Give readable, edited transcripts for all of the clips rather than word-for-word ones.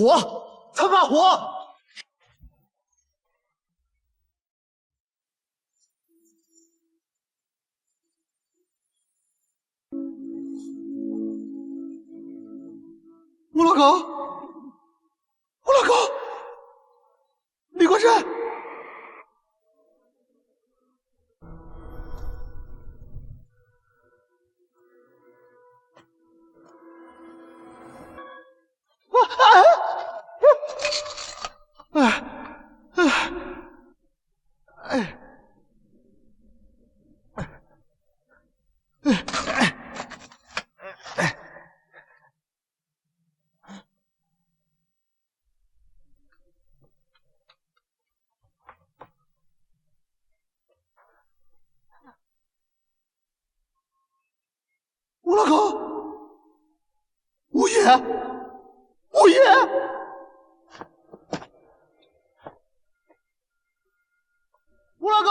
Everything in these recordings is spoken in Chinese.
火，他妈火！吴老狗，吴老狗，李国珍。 吴老狗，吴爷，吴爷，吴老狗。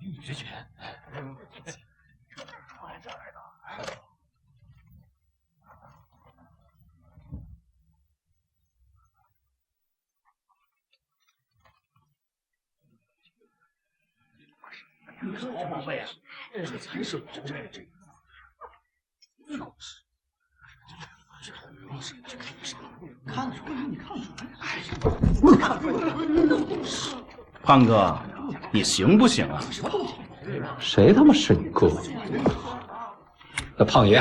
女决拳，放在这儿呢。你说好宝贝啊，这才是宝贝，这就是。 看得出来，你看得出来？哎呀，我看出来。胖哥，你行不行啊？谁他妈是你哥？那胖爷，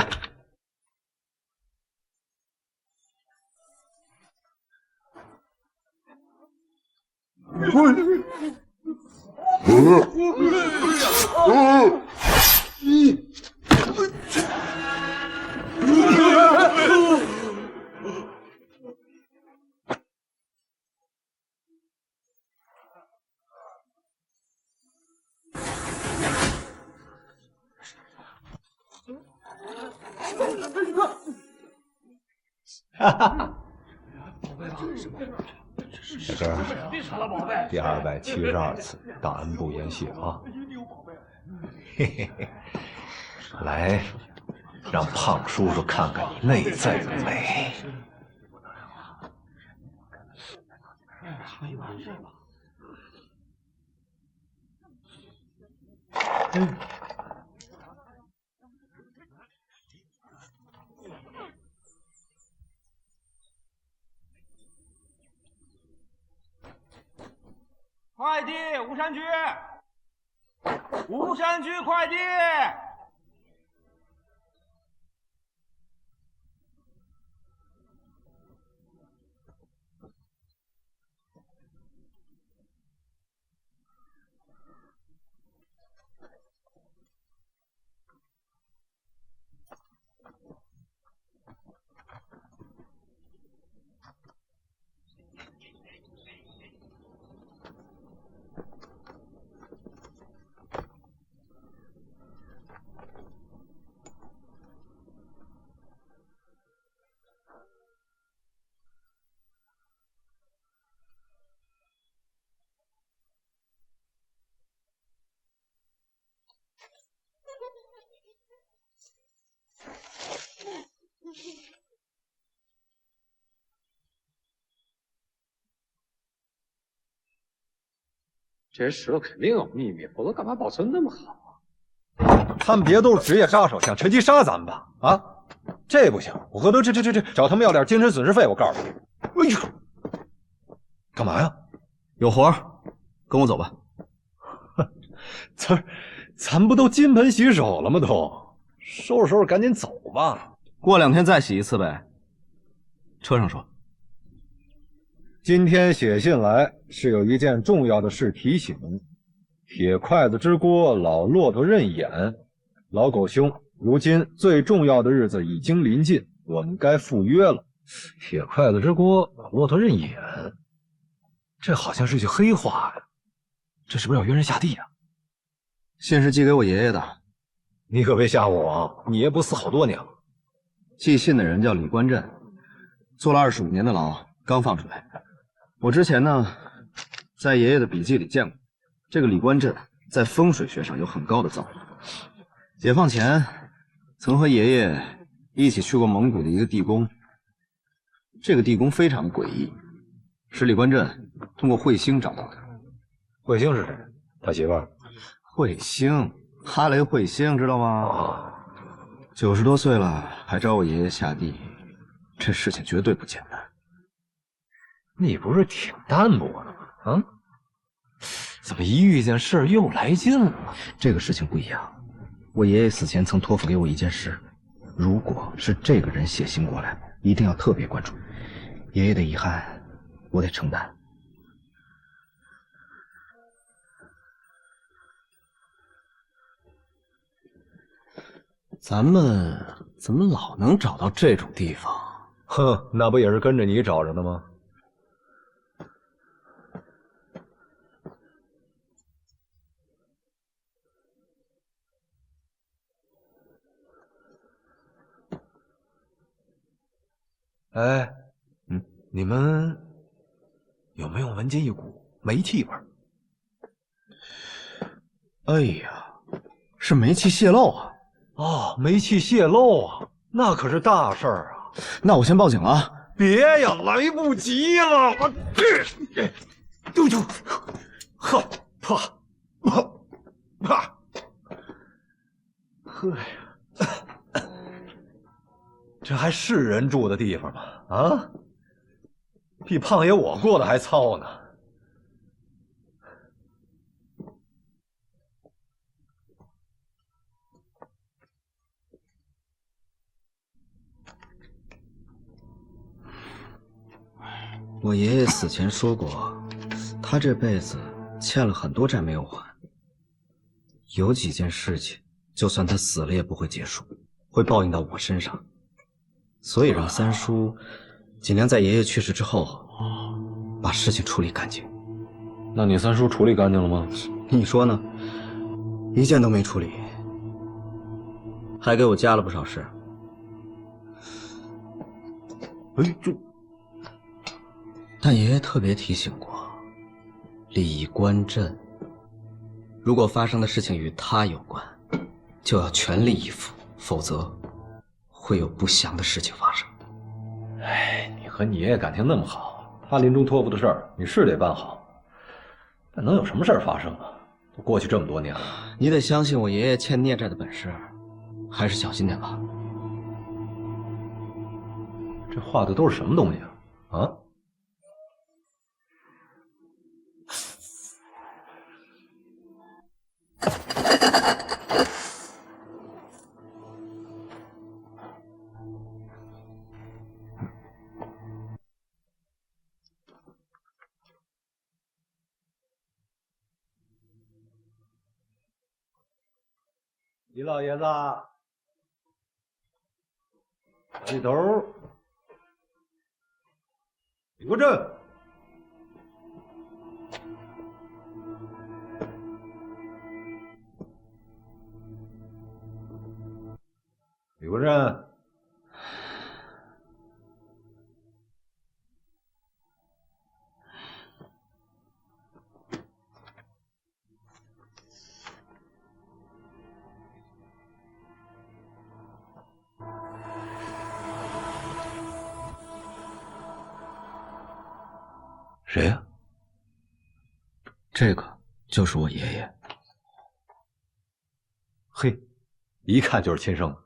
哈哈，这是第272次大恩不言谢啊！嘿嘿嘿，来，让胖叔叔看看你内在的美。快递，吴山居，吴山居快递。这些石头肯定有秘密，否则干嘛保存那么好啊？他们别都是职业杀手，想趁机杀咱们吧？啊，这不行，我回头这找他们要点精神损失费。我告诉你，哎呦，干嘛呀？有活儿，跟我走吧。咱不都金盆洗手了吗？都收拾赶紧走吧。过2天再洗一次呗。车上说。今天写信来是有一件重要的事提醒。铁筷子之锅，老骆驼认眼。老狗兄，如今最重要的日子已经临近，我们该赴约了。铁筷子之锅，老骆驼认眼，这好像是句黑话呀。这是不是要约人下地啊？信是寄给我爷爷的。你可别吓我啊！你爷不死好多年了。寄信的人叫李关震，坐了25年的牢，刚放出来。我之前呢，在爷爷的笔记里见过，这个李关震在风水学上有很高的造诣。解放前，曾和爷爷一起去过蒙古的一个地宫。这个地宫非常诡异，是李关震通过彗星找到的。彗星是谁？他媳妇儿。彗星，哈雷彗星，知道吗？90多岁了，还找我爷爷下地，这事情绝对不简单。你不是挺淡泊的吗？啊？怎么一遇见事儿又来劲了？这个事情不一样，我爷爷死前曾托付给我一件事，如果是这个人写信过来，一定要特别关注。爷爷的遗憾，我得承担。咱们怎么老能找到这种地方？哼，那不也是跟着你找着的吗？哎，你们有没有闻见一股煤气味？哎呀，是煤气泄漏啊！哦，煤气泄漏啊，那可是大事儿啊！那我先报警了啊！别呀，来不及了！我这，呵，啪，呵呀，这还是人住的地方吗？啊，比胖爷我过得还糙呢。我爷爷死前说过，他这辈子欠了很多债没有还，有几件事情，就算他死了也不会结束，会报应到我身上。所以让三叔尽量在爷爷去世之后，把事情处理干净。那你三叔处理干净了吗？你说呢？一件都没处理，还给我加了不少事。哎，但爷爷特别提醒过，李关震，如果发生的事情与他有关，就要全力以赴，否则会有不祥的事情发生。哎，你和你爷爷感情那么好，他临终托付的事儿，你是得办好。但能有什么事儿发生啊？都过去这么多年了，你得相信我爷爷欠孽债的本事，还是小心点吧。这画的都是什么东西啊？啊？李老爷子，李头，李国正，李国正，谁呀？这个就是我爷爷。嘿，一看就是亲生的。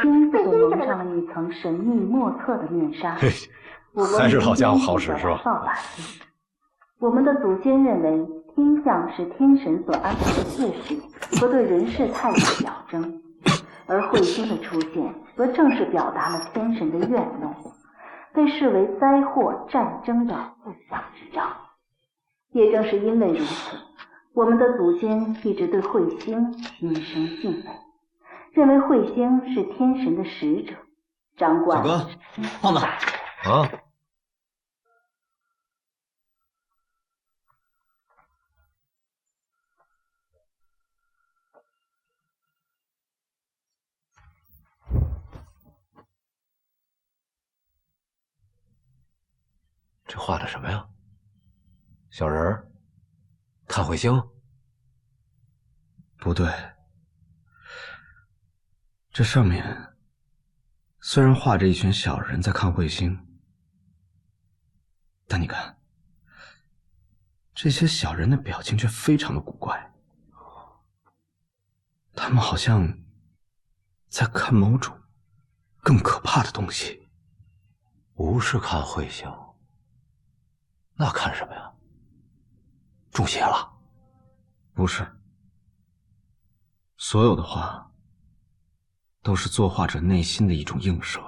天所蒙上了一层神秘莫测的面纱。还是老家伙好使是吧？我们的祖先认为天象是天神所安排的秩序和对人世态度的表征，而彗星的出现则正是表达了天神的怨怒，被视为灾祸战争的不祥之兆。也正是因为如此，我们的祖先一直对彗星心生敬畏，认为彗星是天神的使者，掌管。小哥，胖子啊！这画的什么呀？小人儿？看彗星？不对，这上面虽然画着一群小人在看彗星，但你看，这些小人的表情却非常的古怪，他们好像在看某种更可怕的东西。不是看彗星，那看什么呀？中邪了？不是，所有的画都是作画者内心的一种映射。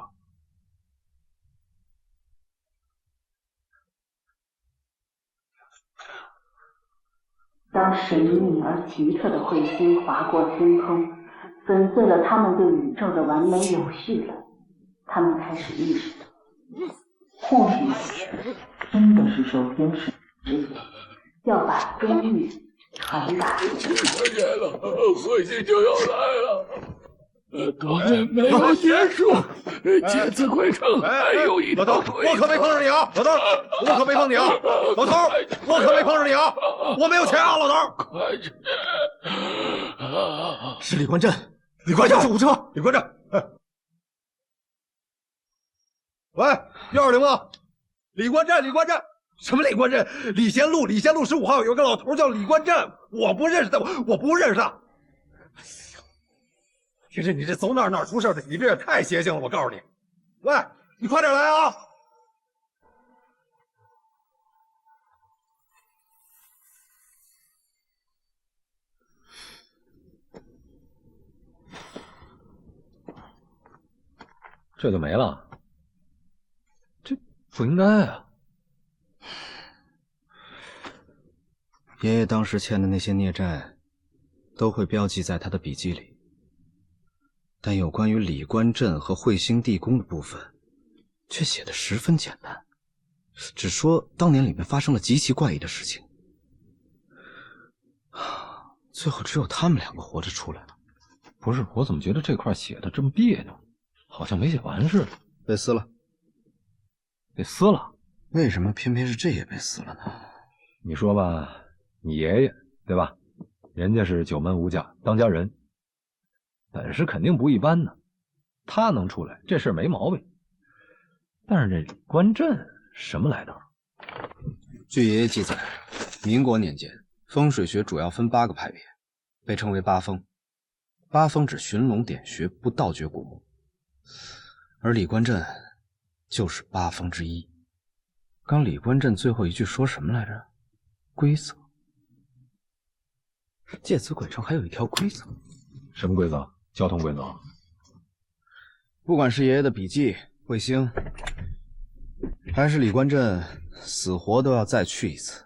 当神秘而奇特的彗星划过天空，粉碎了他们对宇宙的完美有序了，他们开始意识到，或许真的是受天使指引，要把真理传达出去。快点了，彗星就要来了，当然没有结束，这次会场还有一道腿。我可没碰着你啊，老头！我可没碰你啊，老头！我可没碰着你啊，我没有钱啊，老头！快去！是李关镇，李关镇，救护车！李关镇！喂，120吗？李关镇，李关镇，什么李关镇？礼贤路15号有个老头叫李关镇，我不认识他，我不认识他。其实你这走哪儿出事的，你这也太邪性了，我告诉你。喂，你快点来啊！这就没了。这不应该啊！爷爷当时欠的那些孽债，都会标记在他的笔记里，但有关于李关镇和彗星地宫的部分，却写得十分简单，只说当年里面发生了极其怪异的事情。最后只有他们2个活着出来了。不是，我怎么觉得这块写的这么别扭，好像没写完似的。被撕了。被撕了？为什么偏偏是这也被撕了呢？你说吧，你爷爷对吧？人家是9门5甲当家人，本事肯定不一般呢。他能出来，这事没毛病。但是这李官镇什么来头？据爷爷记载，民国年间，风水学主要分8个派别，被称为八风。八风指寻龙点穴，不盗掘古墓，而李官镇就是八风之一。刚李官镇最后一句说什么来着？规则。借此鬼城还有一条规则。什么规则？交通规则。不管是爷爷的笔记、彗星，还是李官镇死活都要再去一次，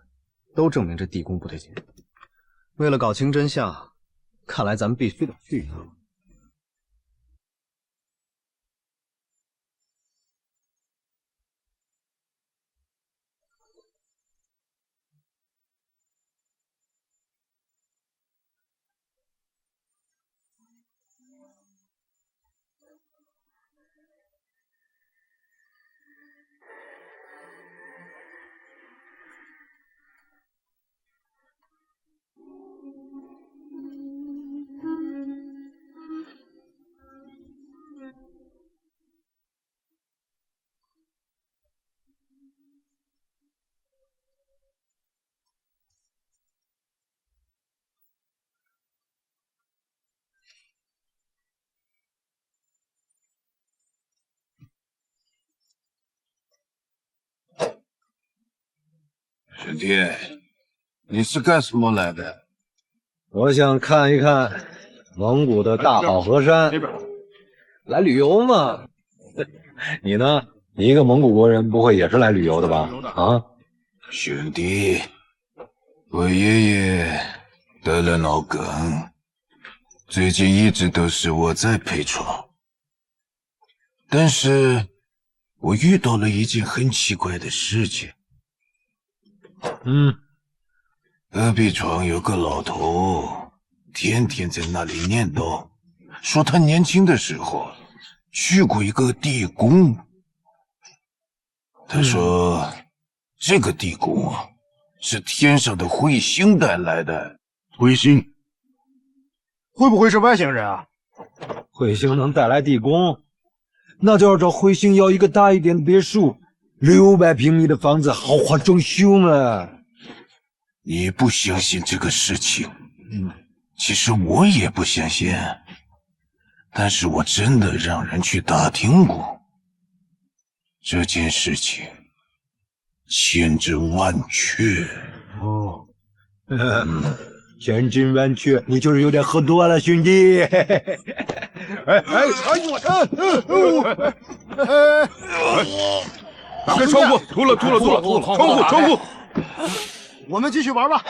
都证明这地宫不对劲。为了搞清真相，看来咱们必须得去一趟。师弟，你是干什么来的？我想看一看蒙古的大好河山。来旅游嘛？你呢？你一个蒙古国人，不会也是来旅游的吧？啊，兄弟，我爷爷得了脑梗，最近一直都是我在陪床。但是我遇到了一件很奇怪的事情。隔壁床有个老头，天天在那里念叨，说他年轻的时候去过一个地宫。他说，这个地宫啊，是天上的彗星带来的。彗星？会不会是外星人啊？彗星能带来地宫，那就要找彗星要一个大一点的别墅，600平米的房子，豪华装修嘛。你不相信这个事情，其实我也不相信，但是我真的让人去打听过，这件事情千真万确。哦，千真万确，你就是有点喝多了，兄弟。打开窗户，吐了，窗户。我们继续玩吧。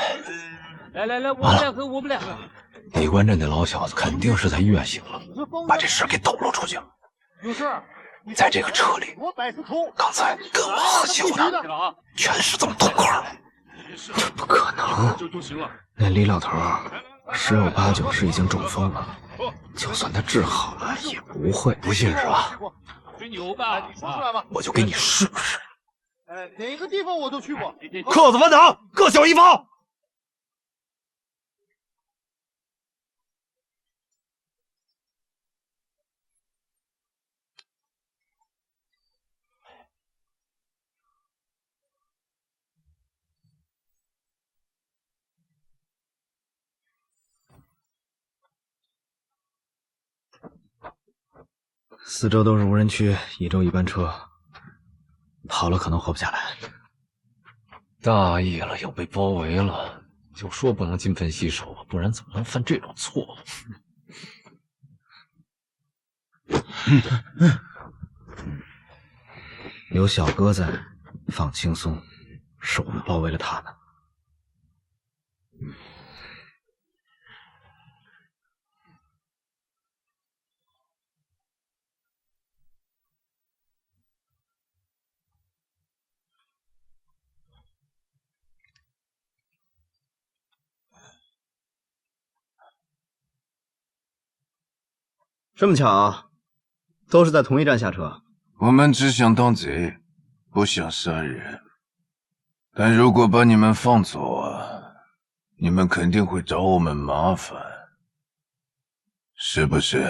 来，我们两个，我们两个。李官镇那老小子肯定是在医院醒了，把这事给抖露出去。有事？在这个车里，刚才跟我喝酒的全是这么痛快的。这不可能，那李老头10有8九是已经中风了，就算他治好了也不会。不信是吧？吹牛吧，你说出来吧，我就给你试试。哪个地方我都去过。客死反党，各小一方。四周都是无人区，1周1班车，跑了可能活不下来。大意了，要被包围了，就说不能金盆洗手，不然怎么能犯这种错误？有小哥在，放轻松，是我们包围了他呢。这么巧啊，都是在同一站下车。我们只想当贼，不想杀人。但如果把你们放走啊，你们肯定会找我们麻烦，是不是？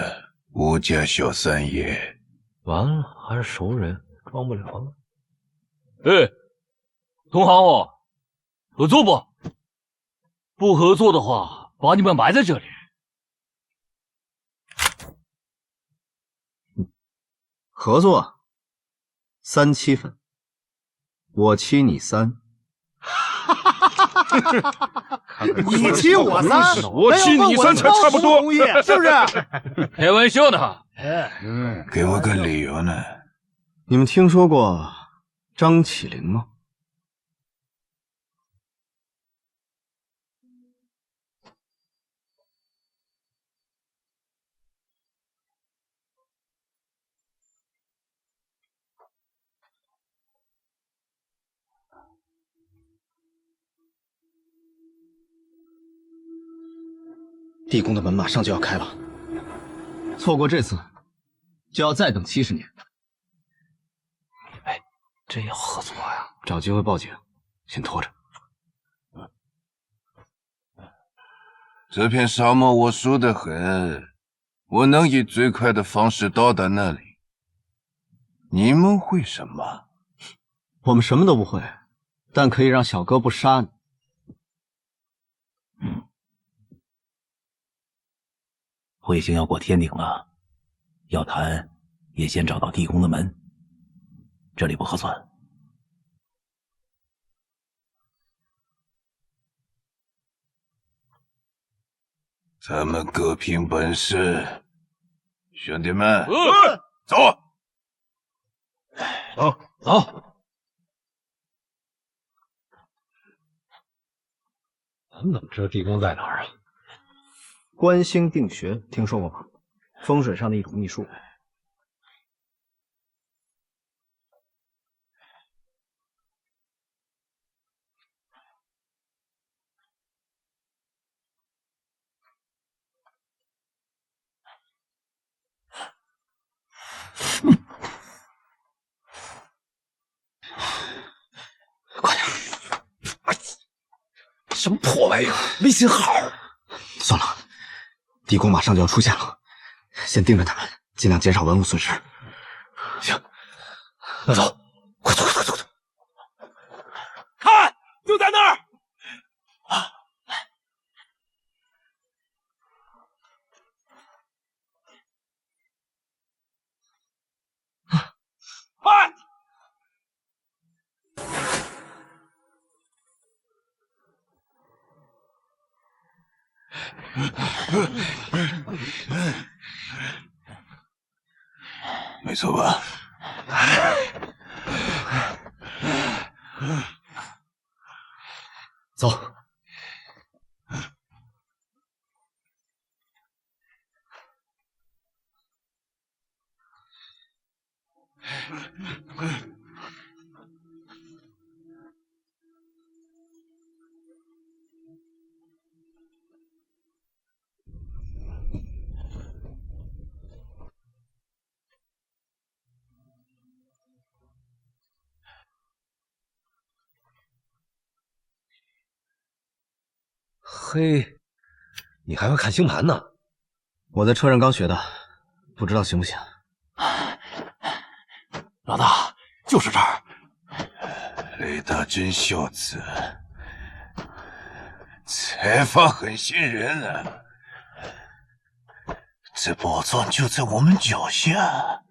吴家小三爷。完了，还是熟人，装不了了。哎，同行哦，合作不？不合作的话，把你们埋在这里。合作，3-7分，我欺你3。你欺我3，我欺你3才差不多，是不是？开玩笑呢。给我个理由呢？你们听说过张起灵吗？地宫的门马上就要开了，错过这次，就要再等70年。哎，真要合作呀？找机会报警，先拖着。这片沙漠我熟得很，我能以最快的方式到达那里。你们会什么？我们什么都不会，但可以让小哥不杀你。彗星要过天顶了，要谈也先找到地宫的门，这里不合算。咱们各凭本事，兄弟们，走，走走。咱们怎么知道地宫在哪儿啊？观星定穴，听说过吗？风水上的一种秘术。快点！什么破玩意儿？没信号。算了，地宫马上就要出现了，先盯着他们，尽量减少文物损失。行，那走，快走，快走，快走！看，就在那儿。快！没错吧？走。嘿，你还会看星盘呢？我在车上刚学的，不知道行不行。老大，就是这儿。雷大真孝子，财法很信人啊！这宝藏就在我们脚下。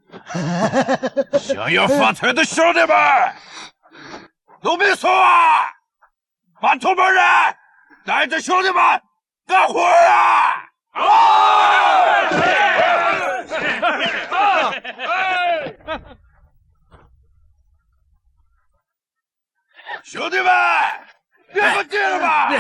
想要发财的兄弟们，都别怂啊！把同门人带着兄弟们干活啊！兄弟们，别不进了吧！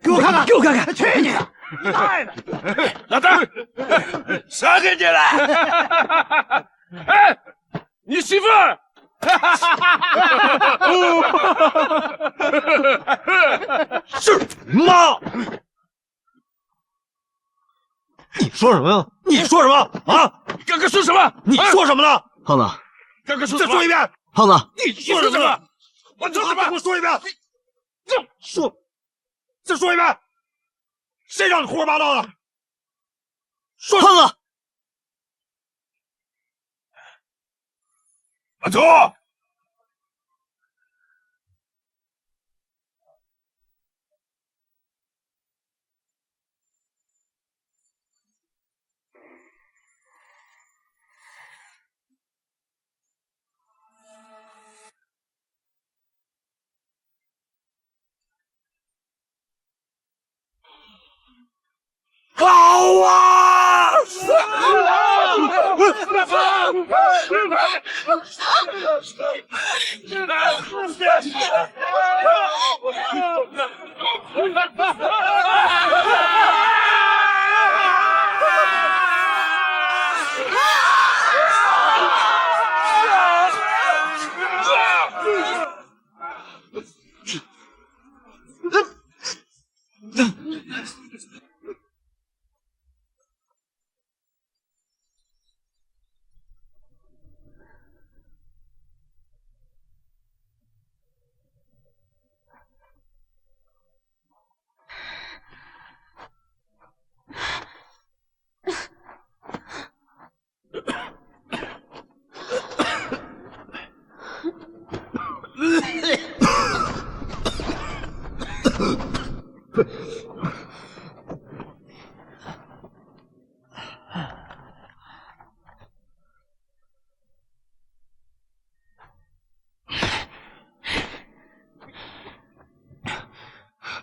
给我看看，给我看看！去你的！你大爷的！老大，啥感觉来？哎，你媳妇儿！是妈。你说什么呀？你说什么啊？你刚刚说什么？你说什么呢？胖子，刚刚说什么？再说一遍。胖子，你说什么？我说什么？给我说一遍。说，再说一遍。谁让你胡说八道的？说，胖子，阿祖。好啊！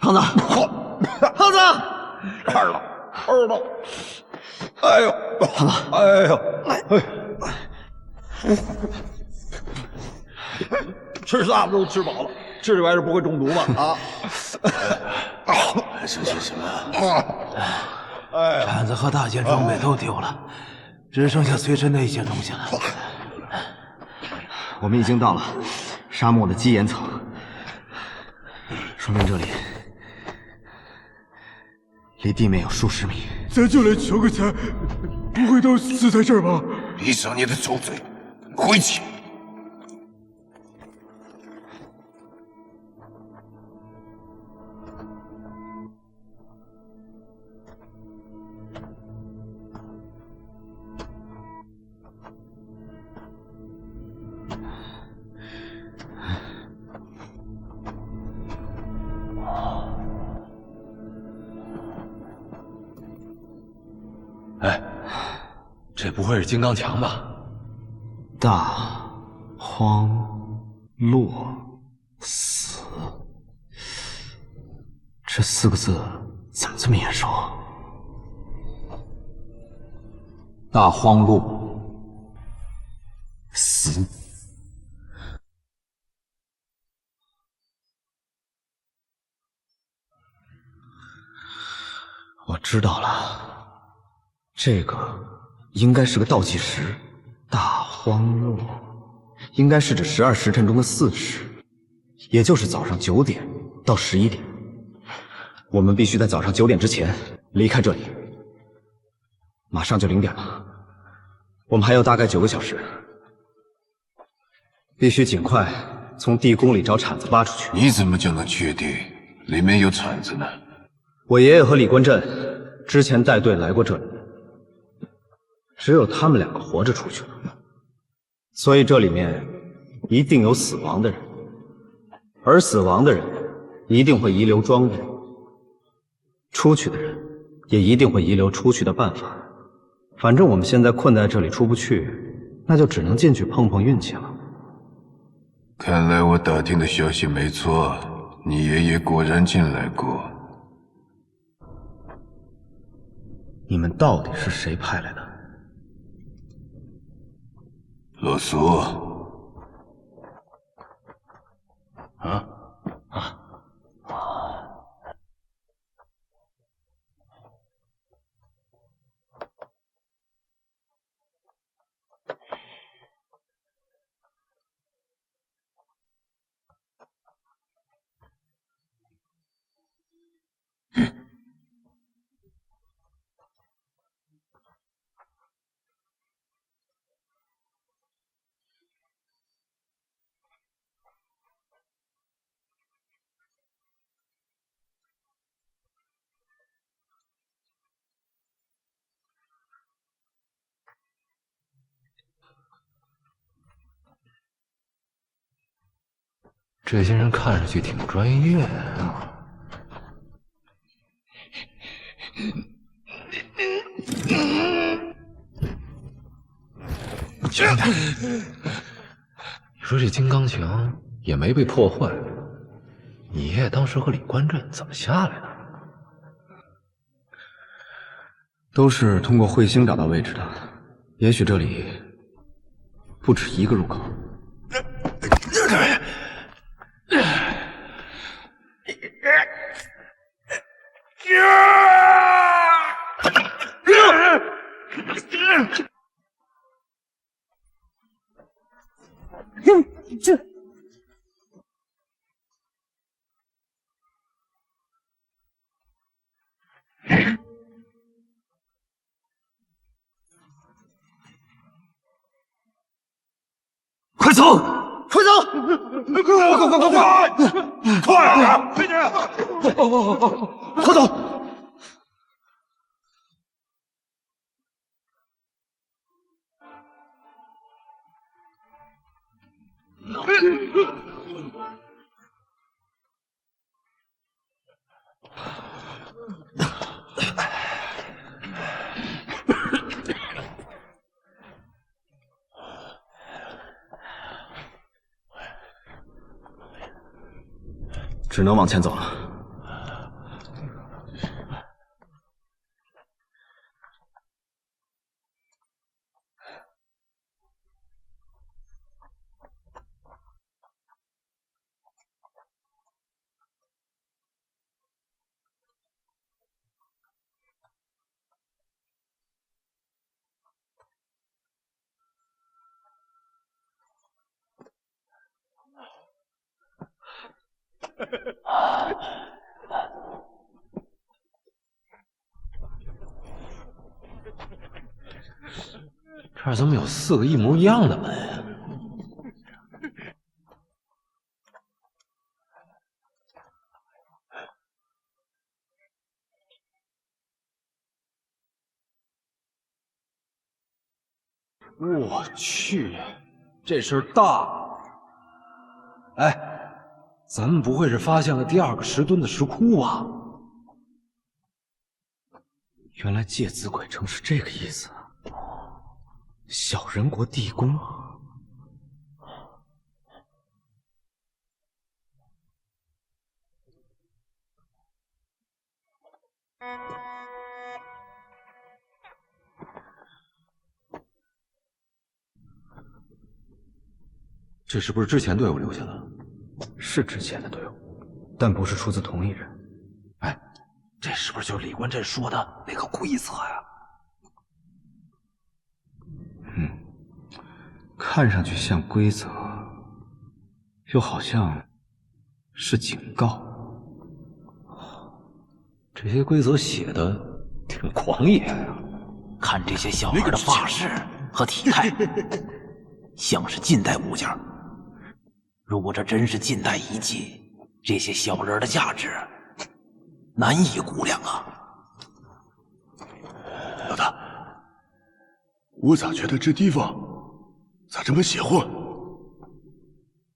胖子，胖子，二了，哎呦，胖子，哎呦，吃啥都吃饱了，吃这玩意儿不会中毒吧？啊！这是什么？哎，铲子和大件装备都丢了，只剩下随身的一些东西了。我们已经到了沙漠的基岩层，说明这里离地面有数十米。咱就来求个财，不会都死在这儿吧？闭上你的臭嘴，回去。哎，这不会是金刚墙吧？大荒落死，这4个字怎么这么眼熟？大荒路死。我知道了，这个应该是个倒计时，大荒落应该是指12时辰中的4时，也就是早上9点到11点。我们必须在早上9点之前离开这里。马上就0点了，我们还有大概9个小时，必须尽快从地宫里找铲子挖出去。你怎么就能确定里面有铲子呢？我爷爷和李官镇之前带队来过这里，只有他们2个活着出去了，所以这里面一定有死亡的人，而死亡的人一定会遗留装备，出去的人也一定会遗留出去的办法。反正我们现在困在这里出不去，那就只能进去碰碰运气了。看来我打听的消息没错，你爷爷果然进来过。你们到底是谁派来的？罗苏。啊啊！这些人看上去挺专业啊。兄弟，你说这金刚墙也没被破坏，你爷爷当时和李官镇怎么下来的？都是通过彗星找到位置的，也许这里不止一个入口。快走！快走！快点！快走！只能往前走了。这儿怎么有4个一模一样的门呀？我去，这事儿大了！哎，咱们不会是发现了第2个10吨的石窟吧？原来芥子鬼城是这个意思。小人国地宫，这是不是之前队伍留下的？是之前的队伍，但不是出自同一人。哎，这是不是就是李官镇说的那个规则呀？看上去像规则，又好像是警告。这些规则写的挺狂野呀！看这些小孩的发饰和体态，像是近代物件。如果这真是近代遗迹，这些小人的价值难以估量啊！老大，我咋觉得这地方咋这么邪乎？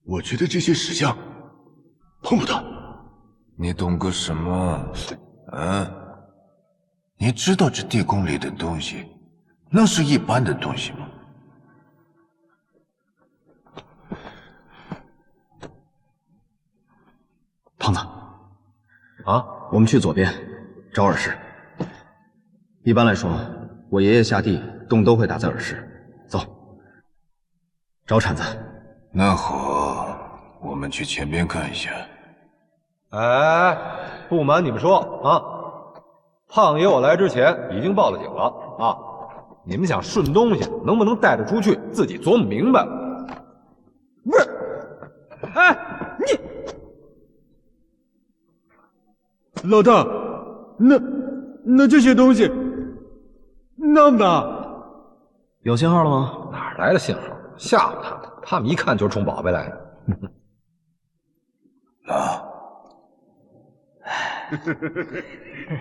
我觉得这些石像碰不到。你懂个什么？你知道这地宫里的东西，那是一般的东西吗？胖子，啊，我们去左边找耳石。一般来说，我爷爷下地洞都会打在耳石。走，找铲子。那好，我们去前边看一下。哎，不瞒你们说啊，胖爷我来之前已经报了警了啊！你们想顺东西，能不能带着出去，自己琢磨明白了。不是，哎，老大，那这些东西那么大，有信号了吗？哪来的信号？吓唬他们，他们一看就是冲宝贝来的。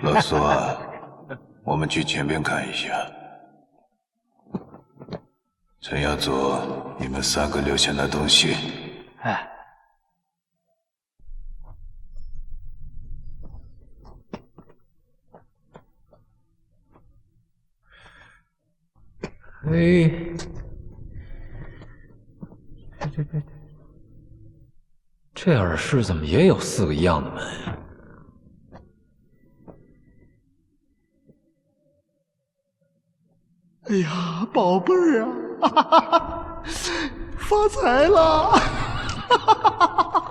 老苏啊，我们去前边看一下。陈耀祖，你们3个留下那东西。哎，哎，这耳室怎么也有4个一样的门呀？哎呀，宝贝儿啊，哈哈哈，发财了！哈哈哈哈。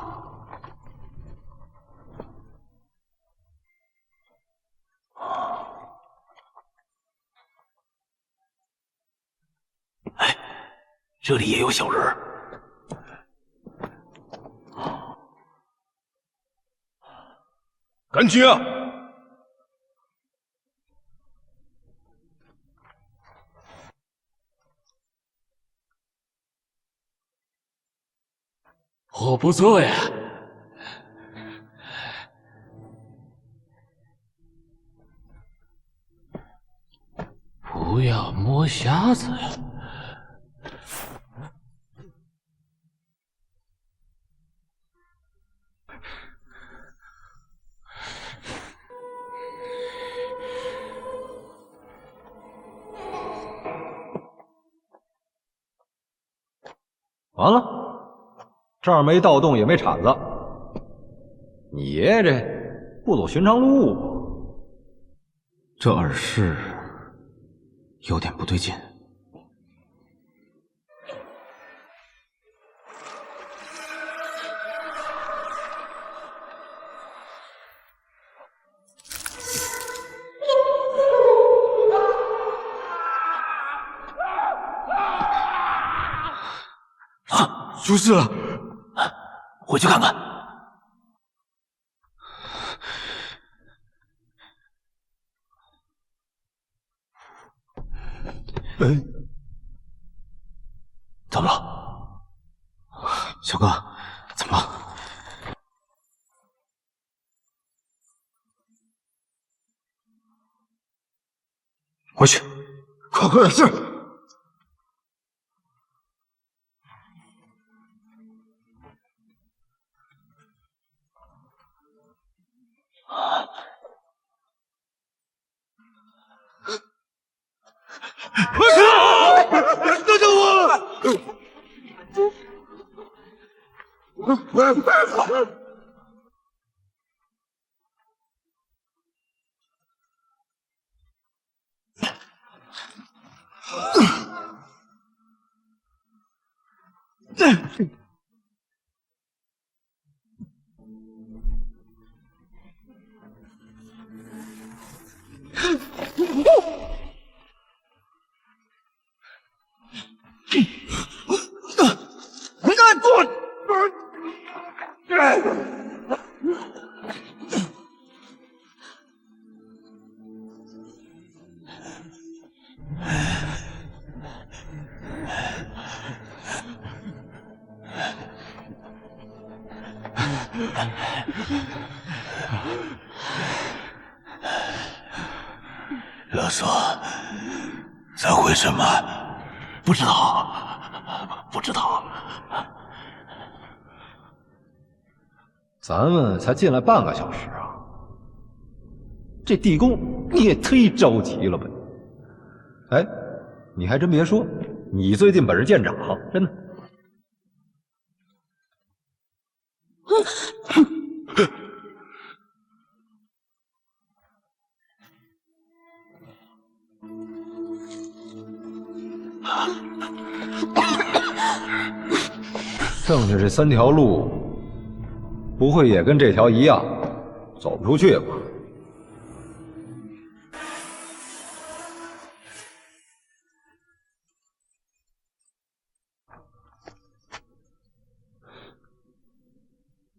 哎，这里也有小人儿。赶紧啊！我不做呀。不要摸瞎子呀！完了，这儿没盗洞也没铲子，你爷爷这不走寻常路。这耳室有点不对劲。出事了！回去看看。哎，怎么了？小哥，怎么了？回去，快点是！等等我！勒索，在回什么？不知道，不知道。咱们才进来半个小时啊，这地宫你也忒着急了吧？哎，你还真别说，你最近本事见长，真的。剩下这3条路，不会也跟这条一样，走不出去吧？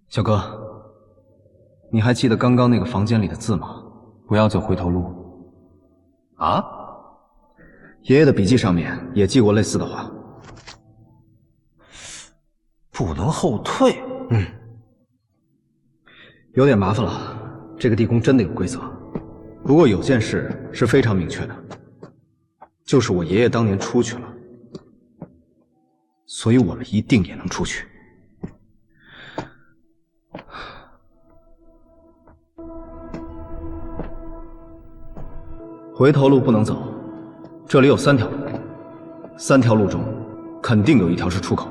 小哥，你还记得刚刚那个房间里的字吗？不要走回头路。啊？爷爷的笔记上面也记过类似的话。不能后退。有点麻烦了。这个地宫真的有规则，不过有件事是非常明确的，就是我爷爷当年出去了，所以我们一定也能出去。回头路不能走，这里有3条路， 3条路中，肯定有1条是出口。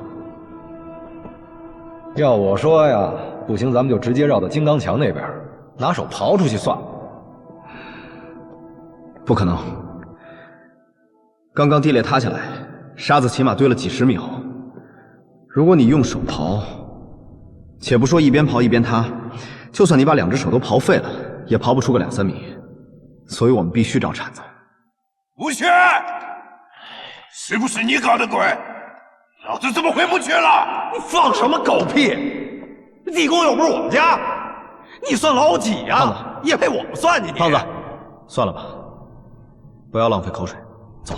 要我说呀，不行，咱们就直接绕到金刚墙那边，拿手刨出去算了。不可能，刚刚地裂塌下来，沙子起码堆了几10米厚。如果你用手刨，且不说一边刨一边塌，就算你把2只手都刨废了，也刨不出个2、3米。所以我们必须找铲子。吴邪，是不是你搞的鬼？老子怎么回不去了？你放什么狗屁！地宫又不是我们家，你算老几呀？胖子，也配我们算计你？胖子，算了吧，不要浪费口水，走。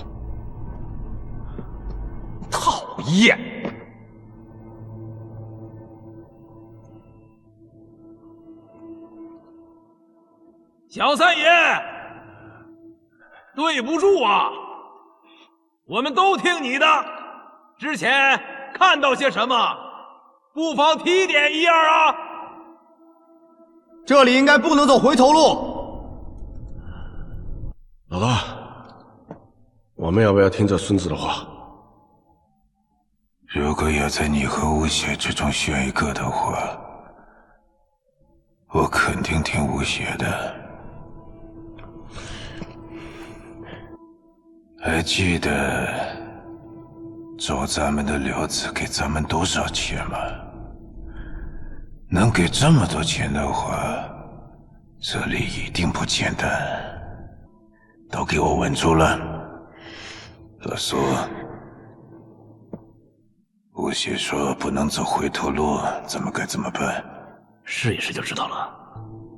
讨厌！小三爷，对不住啊，我们都听你的。之前看到些什么，不妨提点一二啊。这里应该不能走回头路。老大，我们要不要听这孙子的话？如果要在你和吴邪之中选一个的话，我肯定听吴邪的。还记得找咱们的寮子给咱们多少钱吗？能给这么多钱的话，这里一定不简单。都给我稳住了。老苏，吴邪说不能走回头路，咱们该怎么办？试一试就知道了。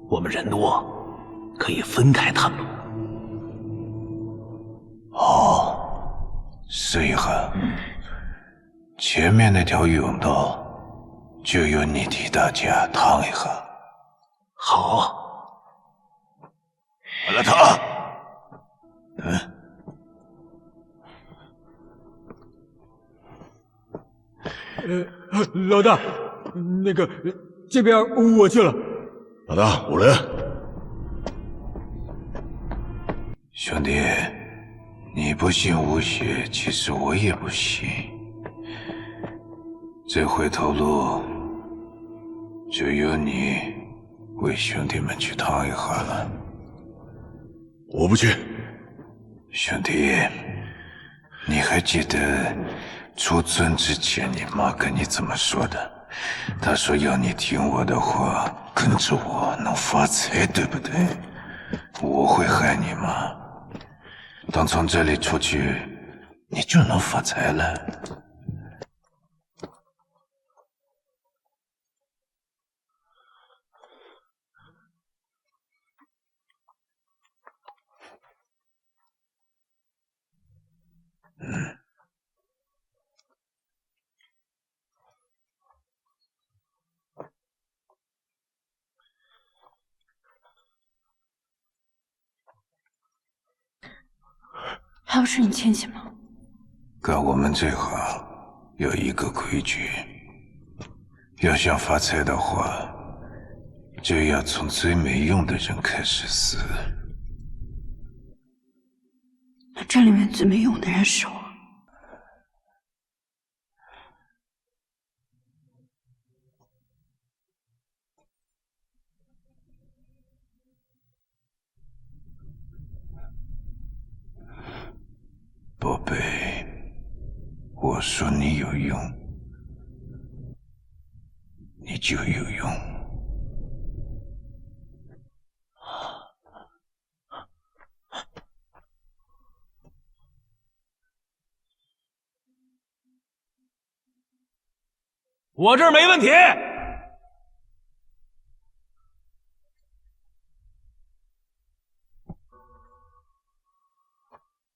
我们人多，可以分开探路。试一下。前面那条甬道，就由你替大家趟一下。好。我来趟。老大，那个这边我去了。老大，我来。兄弟，你不信吴邪，其实我也不信。这回头路就由你为兄弟们去趟一下了。我不去。兄弟，你还记得出村之前你妈跟你怎么说的？她说要你听我的话，跟着我能发财，对不对？我会害你吗？等从这里出去，你就能发财了。还不是你牵线吗？干我们这行有一个规矩，要想发财的话，就要从最没用的人开始死。那这里面最没用的人是我。宝贝，我说你有用，你就有用。我这儿没问题。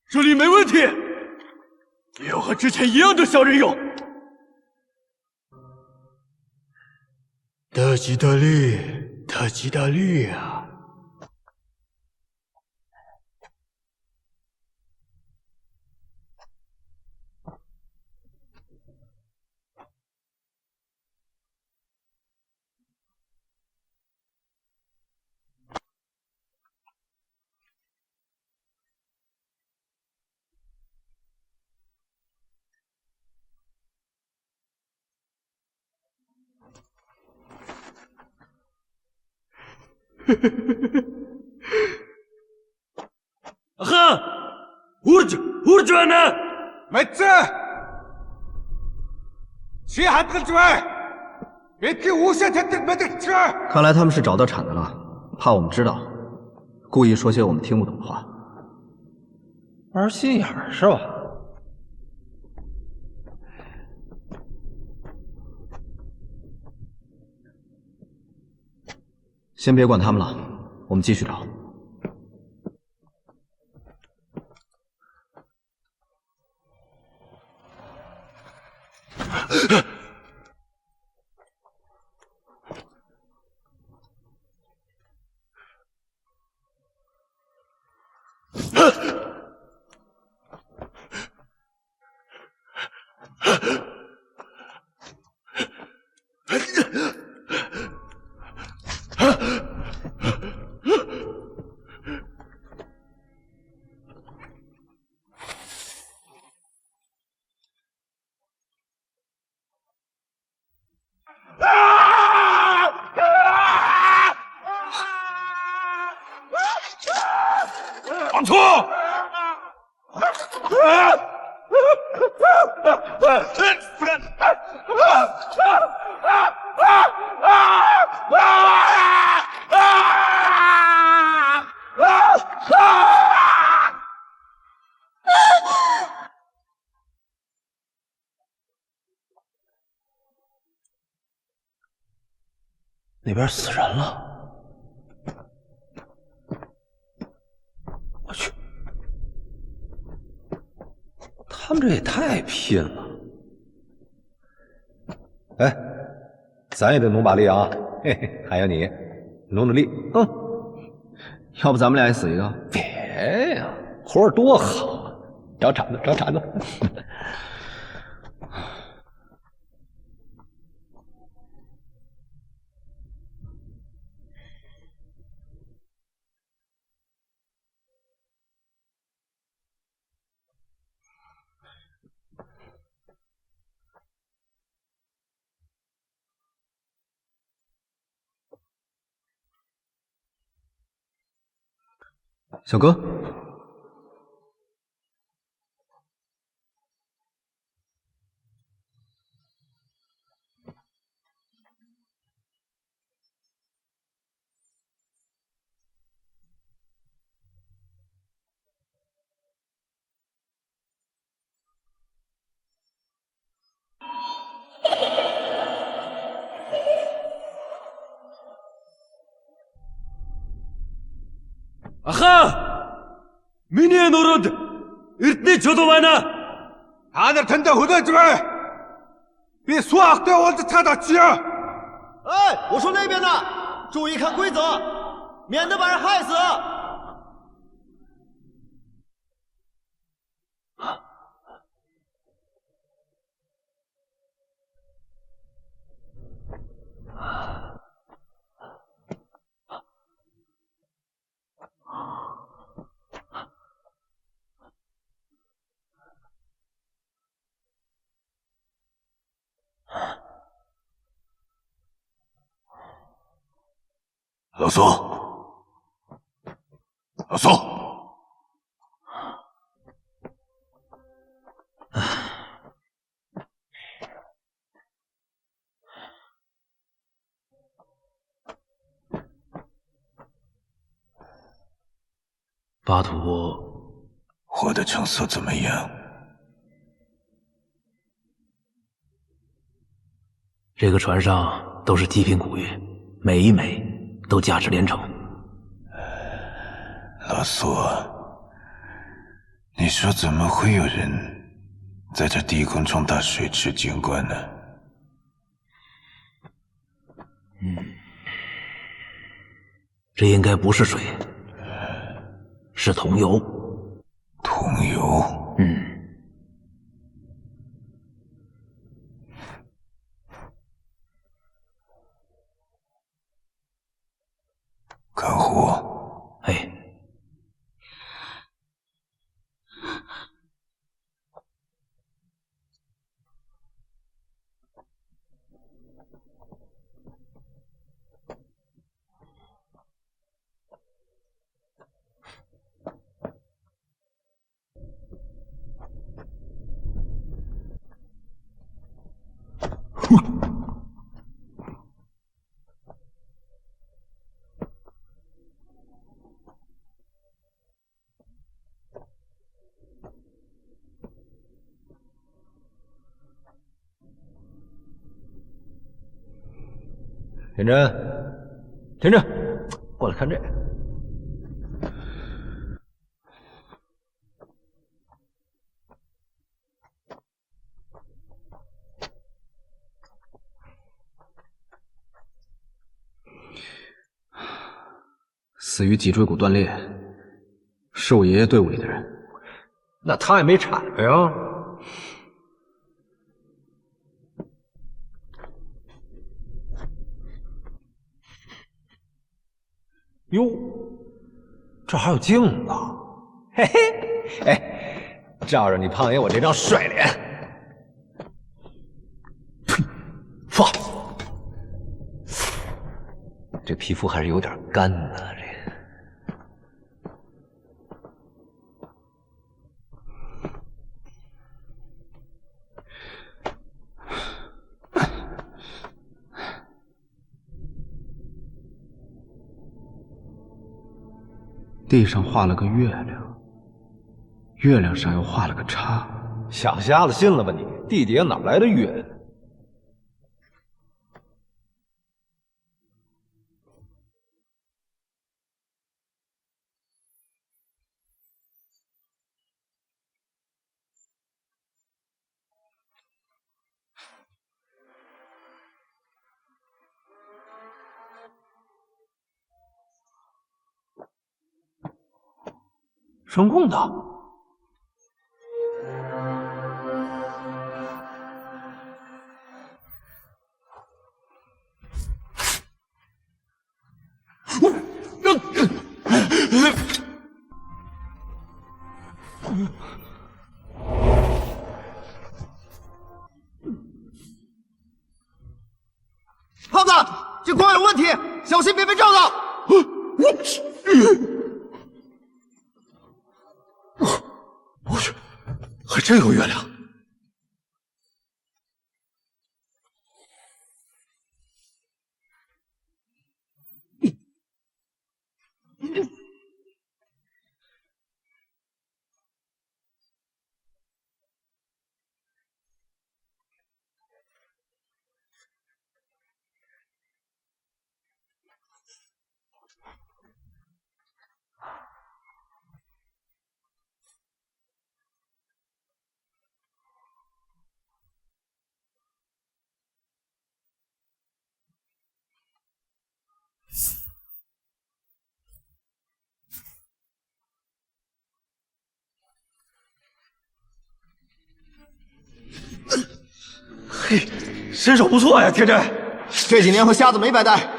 这里没问题，也有和之前一样的小人用。大吉大利，大吉大利啊！ أخا ارجع أنا متى去喊个转，别给无限他的没得吃。看来他们是找到茬的了，怕我们知道，故意说些我们听不懂的话。玩心眼儿是吧？先别管他们了，我们继续找。放出！那边死人了。我去，他们这也太拼了！哎，咱也得努把力啊！嘿嘿，还有你，努力。要不咱们俩也死一个？别呀，活儿多好啊！找铲子，找铲子。小哥，أخا منين ورد ارتني جدوانا أنا تنده هدى جوي بسوا أختي ولد تادا جيا 哎，我说那边的，注意看规则，免得把人害死。老苏，老苏，巴图，我的成色怎么样？这个船上都是极品古玉，每一枚都价值连城。老苏，你说怎么会有人在这地宫中打水池景观呢？这应该不是水，是桐油。桐油？看护。哎。田真，田真，过来看这个。死于脊椎骨断裂，是我爷爷队伍里的人。那他也没铲着呀。哟，这还有镜子，嘿嘿，哎，照着你胖爷我这张帅脸，呸，放。这皮肤还是有点干呢，这。地上画了个月亮，月亮上又画了个叉。想瞎了心了吧你？地底下哪来的月？声控的。胖子，这光有问题，小心别被照到。我去，还真有月亮。嘿，身手不错呀，天真。这几年和瞎子没白待。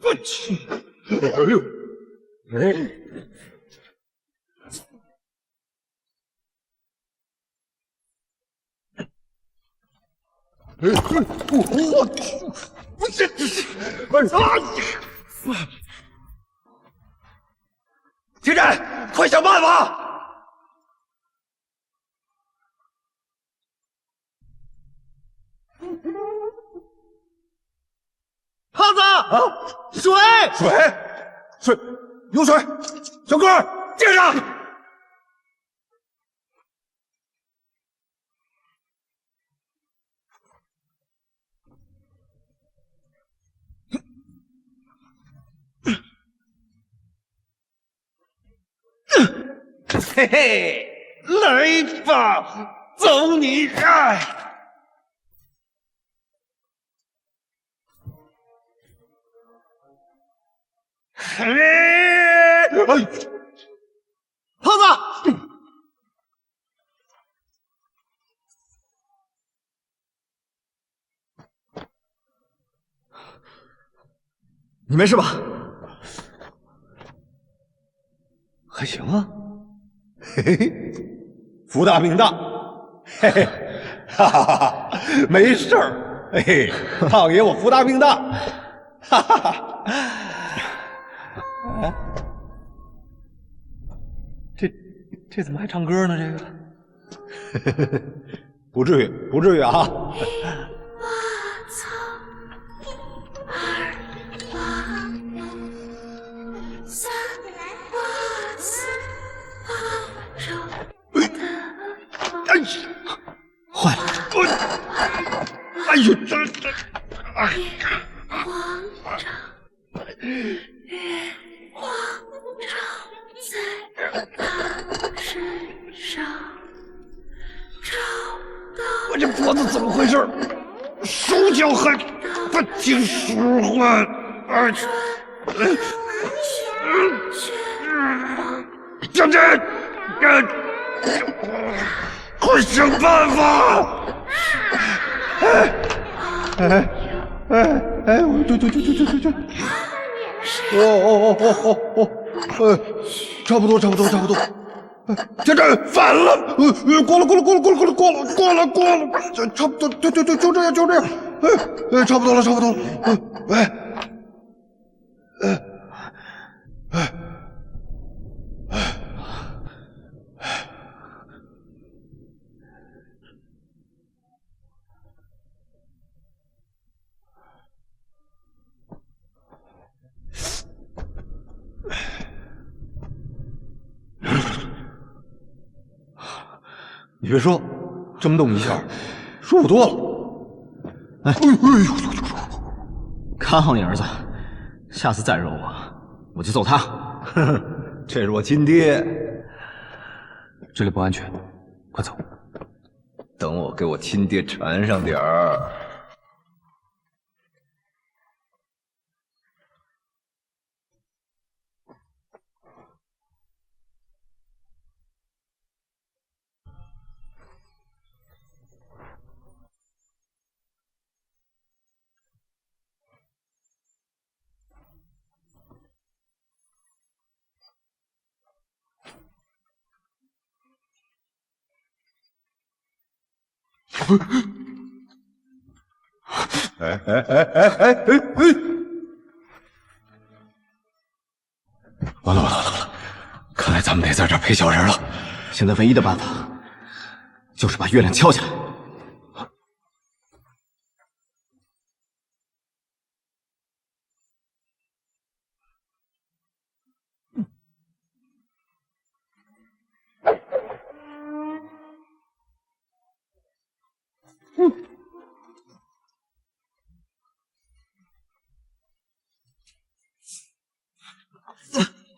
我去！哎呦！哎！我去！不是，铁战，快想办法！胖子，啊，水，有水！小哥，接上！嘿嘿，来吧，走你！哎，嘿，胖子，你没事吧？还行啊。嘿嘿，福大命大，嘿嘿，哈哈哈哈，没事儿，嘿嘿，胖爷我福大命大，哈哈哈。哎，这怎么还唱歌呢？这个，不至于，不至于啊。坏了！哎呦，这，哎呀！我这脖子怎么回事？手脚还不听使唤，哎，将军，快想办法！哎，对，差不多。将军反了，过了，差不多，对，就这样，差不多了，你别说，这么动一下，舒服多了。哎呦，看好你儿子，下次再惹我就揍他。这是我亲爹，这里不安全，快走。等我给我亲爹缠上点儿。哎！完了！看来咱们得在这儿陪小人了。现在唯一的办法就是把月亮敲下来。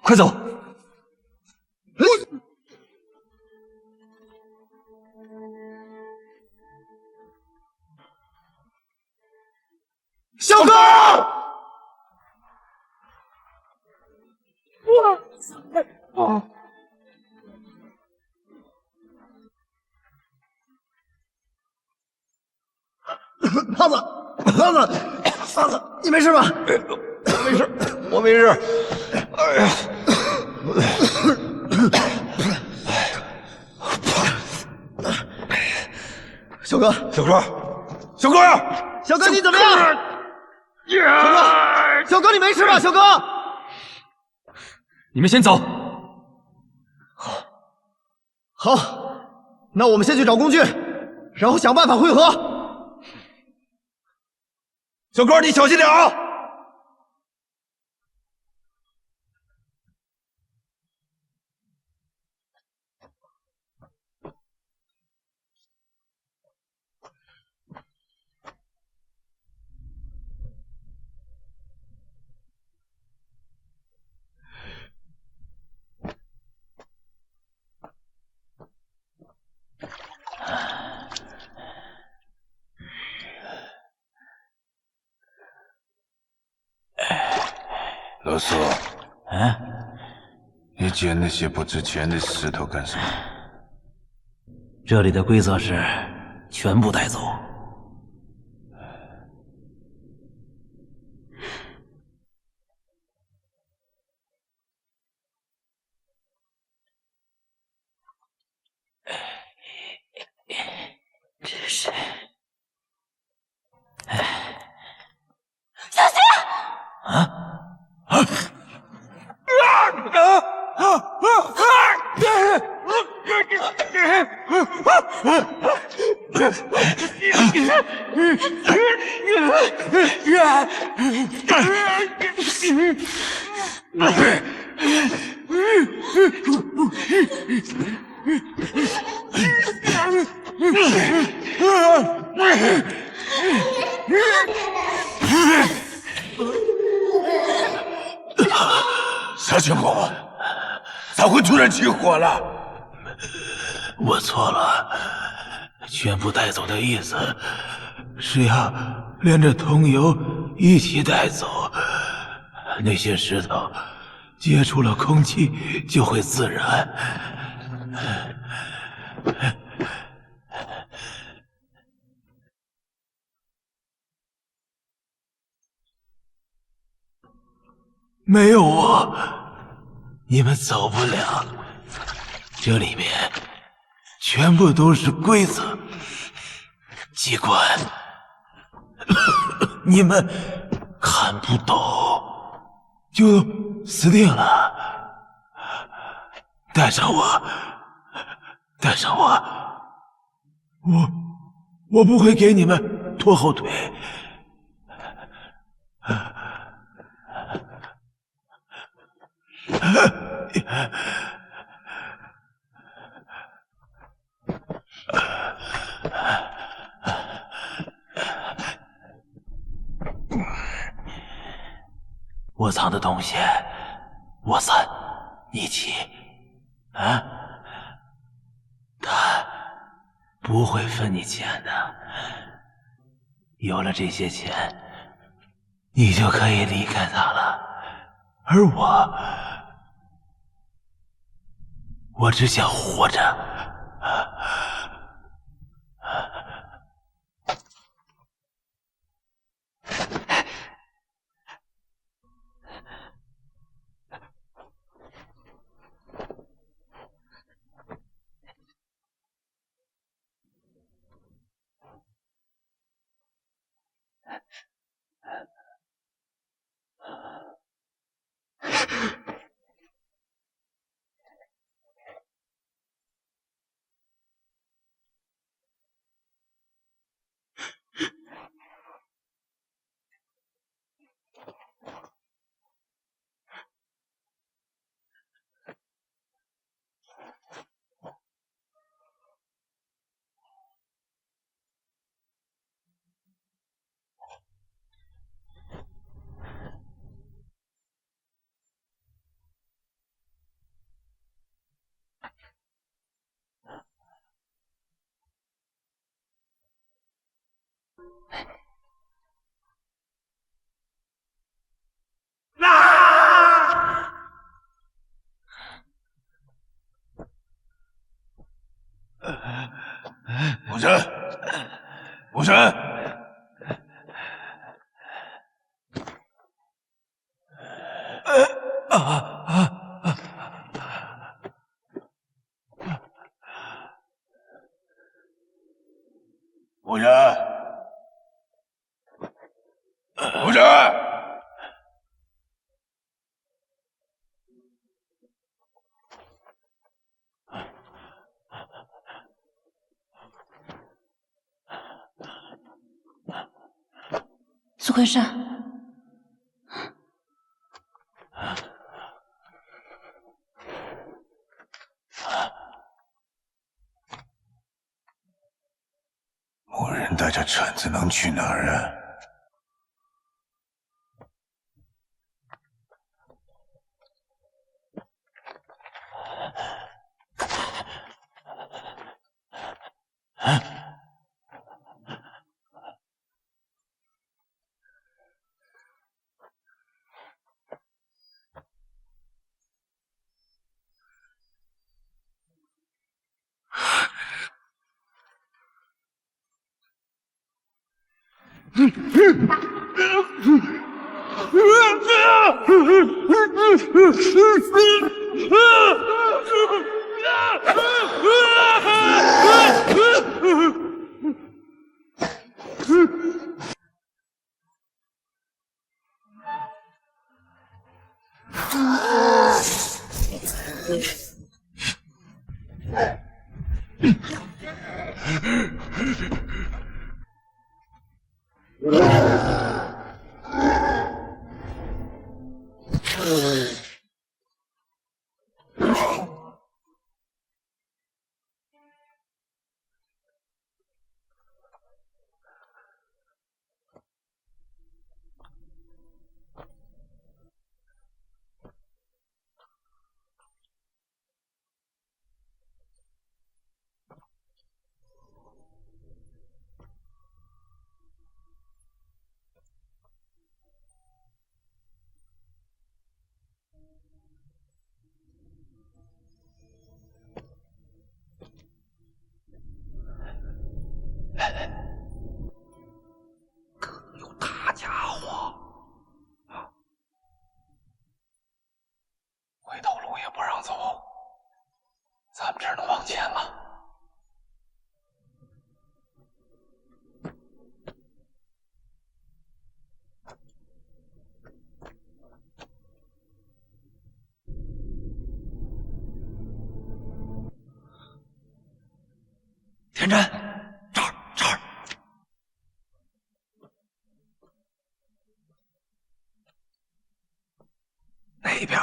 快走！小哥！胖子，你没事吧？我没事。哎呀！小哥呀！小哥你怎么样？小哥你没事吧？小哥，你们先走。好，那我们先去找工具，然后想办法汇合。小哥，你小心点啊！老苏，你捡那些不值钱的石头干什么？这里的规则是全部带走。这是谁？小心！啥情况？咋会突然起火了？我错了，全部带走的意思是要连着桐油一起带走。那些石头接触了空气就会自燃。没有我，你们走不了。这里面全部都是规则、机关，你们看不懂，就死定了。带上我，带上我，我不会给你们拖后腿。我藏的东西，我3，你7，他不会分你钱的。有了这些钱，你就可以离开他了。而我只想活着。武神，武神，武神，武神。苏坤山，某人带着铲子能去哪儿啊？大家伙，回头路也不让走，咱们只能往前了。田真，这儿。那边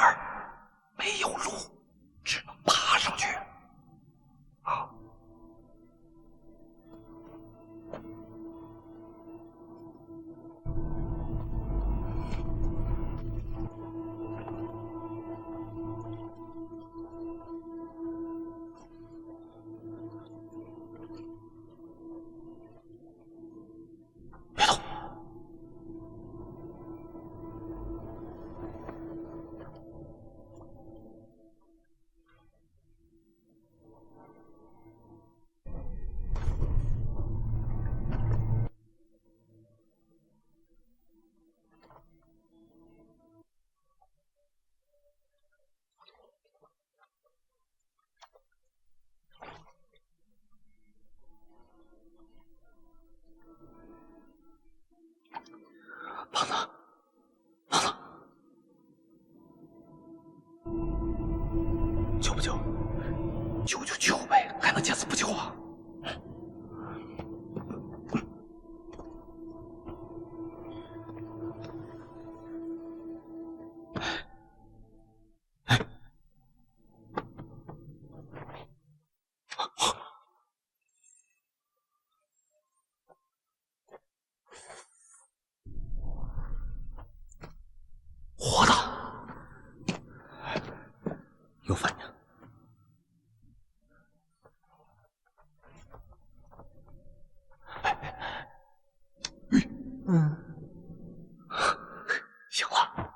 没有路，只能爬上去。啊！别动！胖子，救不救？救就救呗，还能见死不救啊？活的，有反应。行了，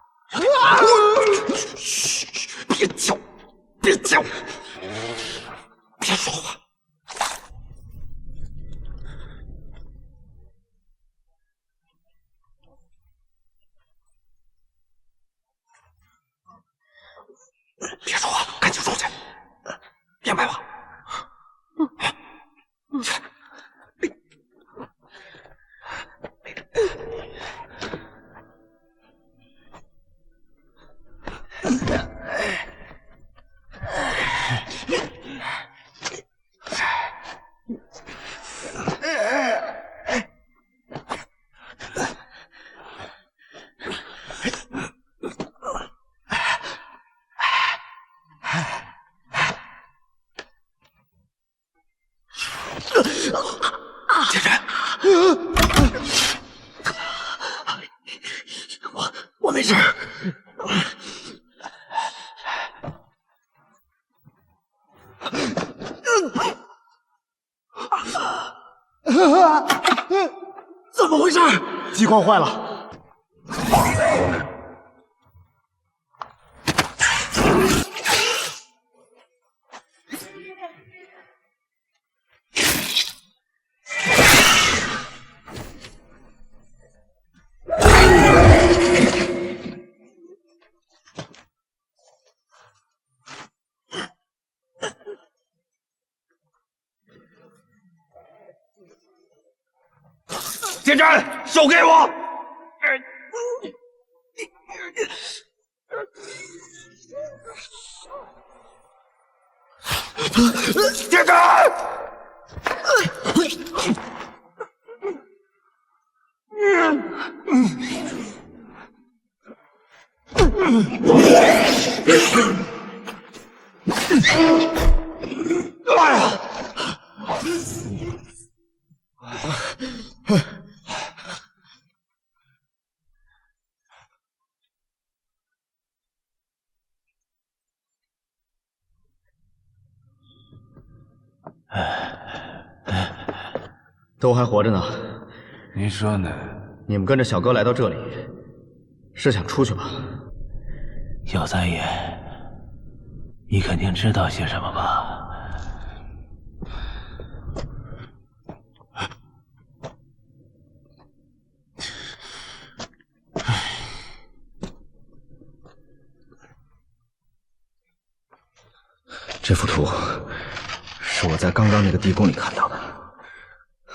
嘘，别叫，别叫，别说话。别说话，赶紧出去！明白吧？天真，我没事。怎么回事？机关坏了。铁战，手给我！铁战！哎呀！都还活着呢。你说呢？你们跟着小哥来到这里，是想出去吧？小三爷，你肯定知道些什么吧？这幅图是我在刚刚那个地宫里看到的。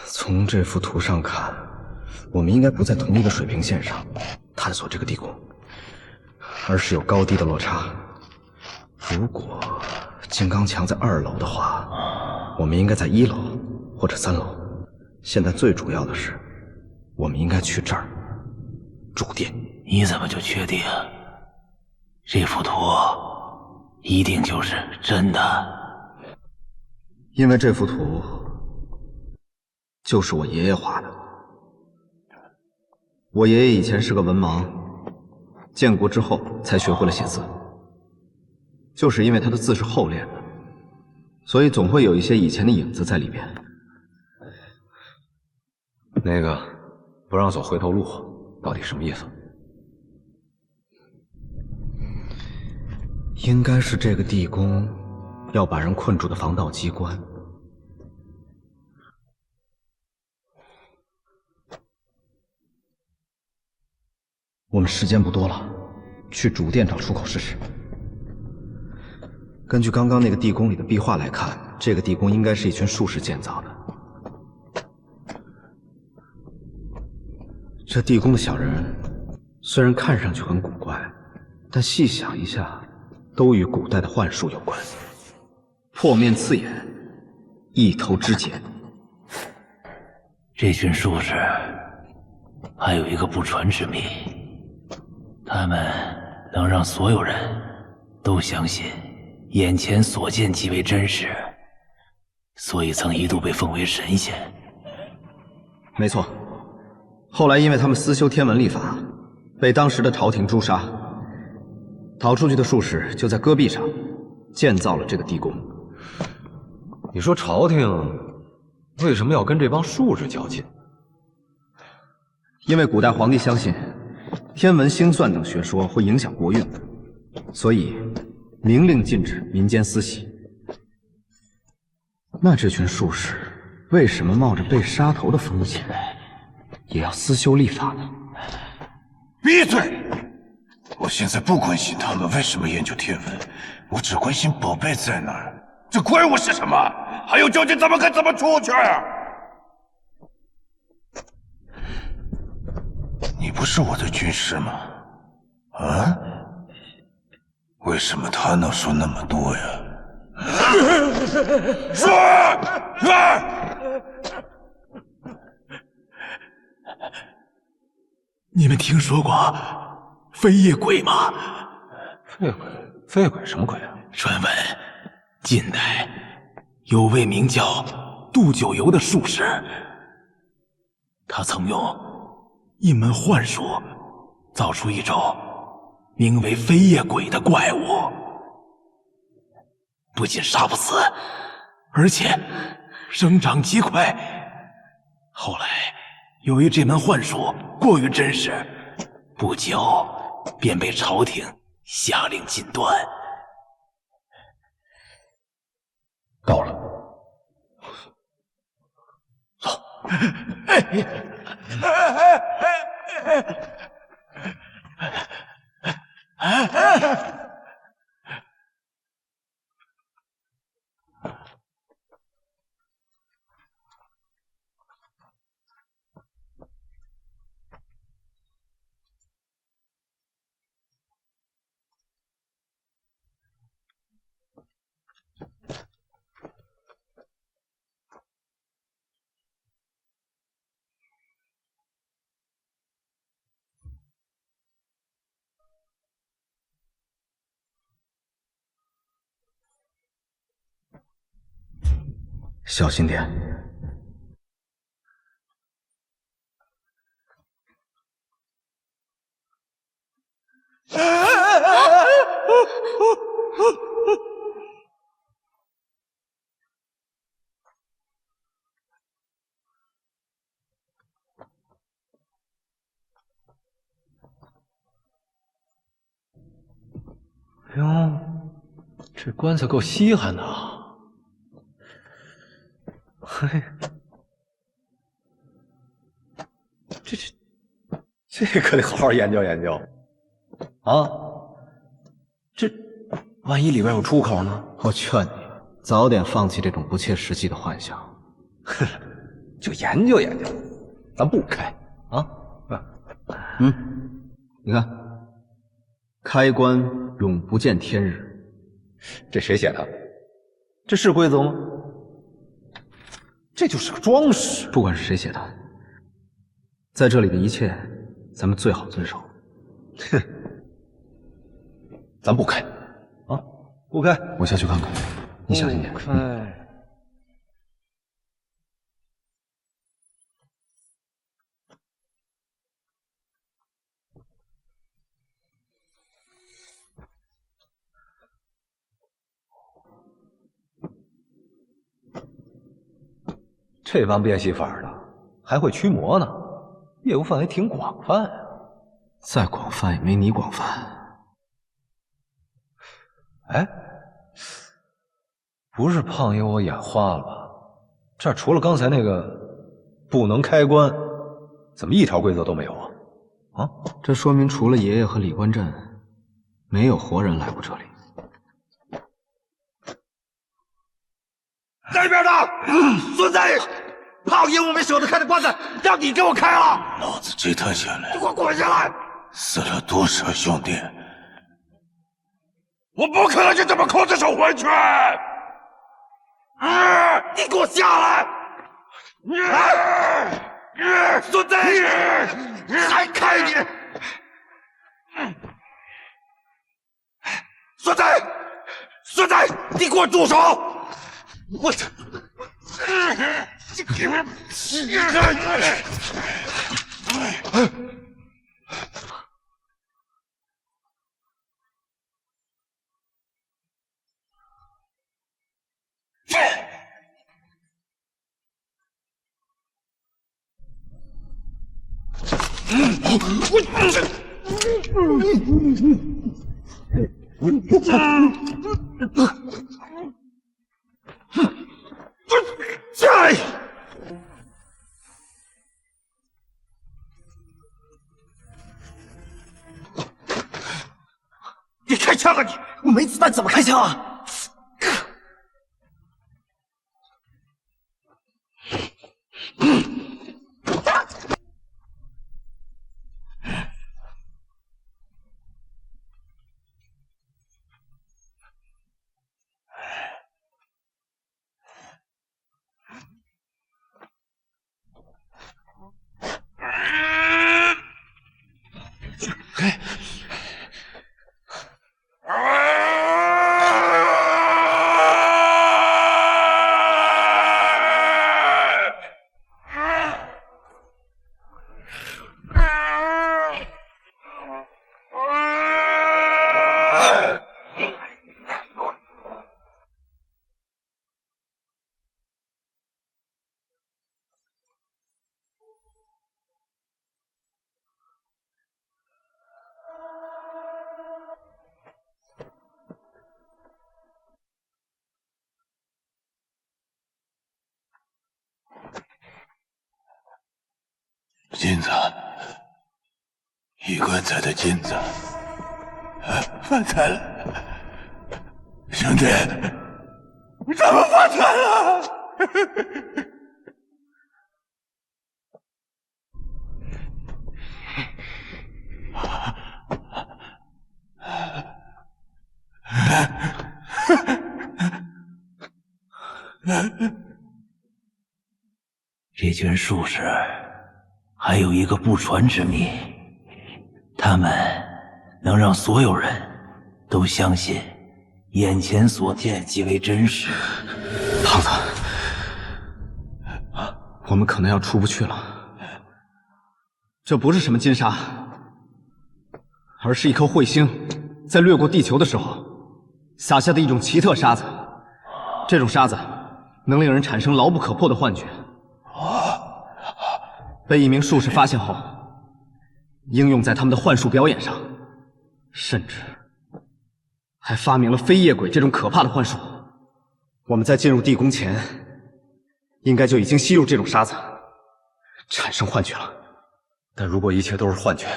从这幅图上看，我们应该不在同一个水平线上探索这个地宫，而是有高低的落差。如果金刚墙在2楼的话，我们应该在1楼或者3楼。现在最主要的是，我们应该去这儿主殿。你怎么就确定这幅图一定就是真的？因为这幅图就是我爷爷画的。我爷爷以前是个文盲，建国之后才学会了写字。就是因为他的字是厚练的，所以总会有一些以前的影子在里边。那个不让走回头路，到底什么意思？应该是这个地宫要把人困住的防盗机关。我们时间不多了，去主殿找出口试试。根据刚刚那个地宫里的壁画来看，这个地宫应该是一群术士建造的。这地宫的小人虽然看上去很古怪，但细想一下，都与古代的幻术有关。破面刺眼，一头之剪。这群术士还有一个不传之秘，他们能让所有人都相信眼前所见即为真实，所以曾一度被奉为神仙。没错，后来因为他们私修天文历法，被当时的朝廷诛杀。逃出去的术士就在戈壁上建造了这个地宫。你说朝廷为什么要跟这帮术士较劲？因为古代皇帝相信天文星算等学说会影响国运，所以明令禁止民间私习。那这群术士为什么冒着被杀头的风险，也要私修历法呢？闭嘴！我现在不关心他们为什么研究天文，我只关心宝贝在哪儿。这怪物是什么？还有究竟怎么出去？你不是我的军师吗？啊？为什么他能说那么多呀？说！你们听说过飞叶鬼吗？飞叶鬼什么鬼啊？传闻近代有位名叫杜九游的术士，他曾用一门幻术造出一种名为飞叶鬼的怪物，不仅杀不死，而且生长极快。后来由于这门幻术过于真实，不久便被朝廷下令禁断。到了，走。小心点。哟，这棺材够稀罕的啊！嘿，这可得好好研究研究啊！这万一里边有出口呢？我劝你早点放弃这种不切实际的幻想。就研究研究，咱不开啊！你看，开棺永不见天日，这谁写的？这是规则吗？这就是个装饰。不管是谁写的，在这里的一切，咱们最好遵守。哼，咱不开啊，不开。我下去看看，你小心点。这帮变戏法的还会驱魔呢，业务范围挺广泛啊。再广泛也没你广泛。哎，不是胖爷我眼花了吧？这儿除了刚才那个不能开棺，怎么一条规则都没有啊？啊，这说明除了爷爷和李关镇，没有活人来过这里。那边的孙子，胖爷我没舍得开的棺材，让你给我开了！老子这趟下来，你给我滚下来！死了多少兄弟？我不可能就这么空着手回去！你给我下来！孙子，还开你！孙子，孙子，你给我住手！我操！下来！你开枪啊你！我没子弹怎么开枪啊？金子，一棺材的金子，发财了，兄弟，咱们发财了！这群术士还有一个不传之秘，他们能让所有人都相信眼前所见即为真实。胖子，我们可能要出不去了。这不是什么金沙，而是一颗彗星在掠过地球的时候撒下的一种奇特沙子。这种沙子能令人产生牢不可破的幻觉。被一名术士发现后，应用在他们的幻术表演上，甚至还发明了飞夜鬼这种可怕的幻术。我们在进入地宫前，应该就已经吸入这种沙子，产生幻觉了。但如果一切都是幻觉，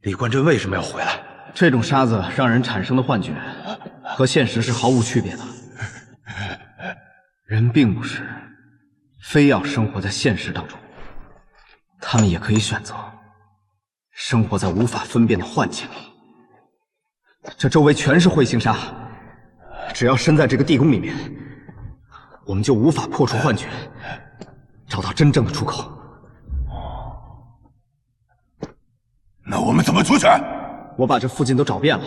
李冠真为什么要回来？这种沙子让人产生的幻觉，和现实是毫无区别的。人并不是非要生活在现实当中，他们也可以选择生活在无法分辨的幻境里。这周围全是彗星沙，只要身在这个地宫里面，我们就无法破除幻觉，找到真正的出口。那我们怎么出去？我把这附近都找遍了，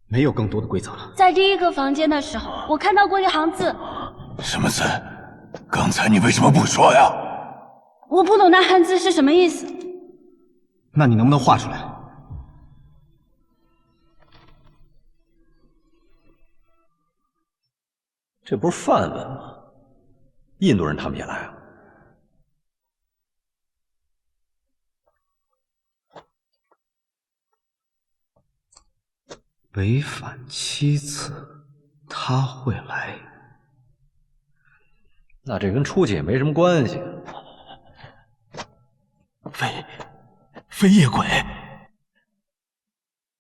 没有更多的规则了。在第一个房间的时候，我看到过一行字。什么字？刚才你为什么不说呀？我不懂那汉字是什么意思。那你能不能画出来？这不是梵文吗？印度人他们也来啊？违反7次，他会来。那这跟出去也没什么关系。飞夜鬼，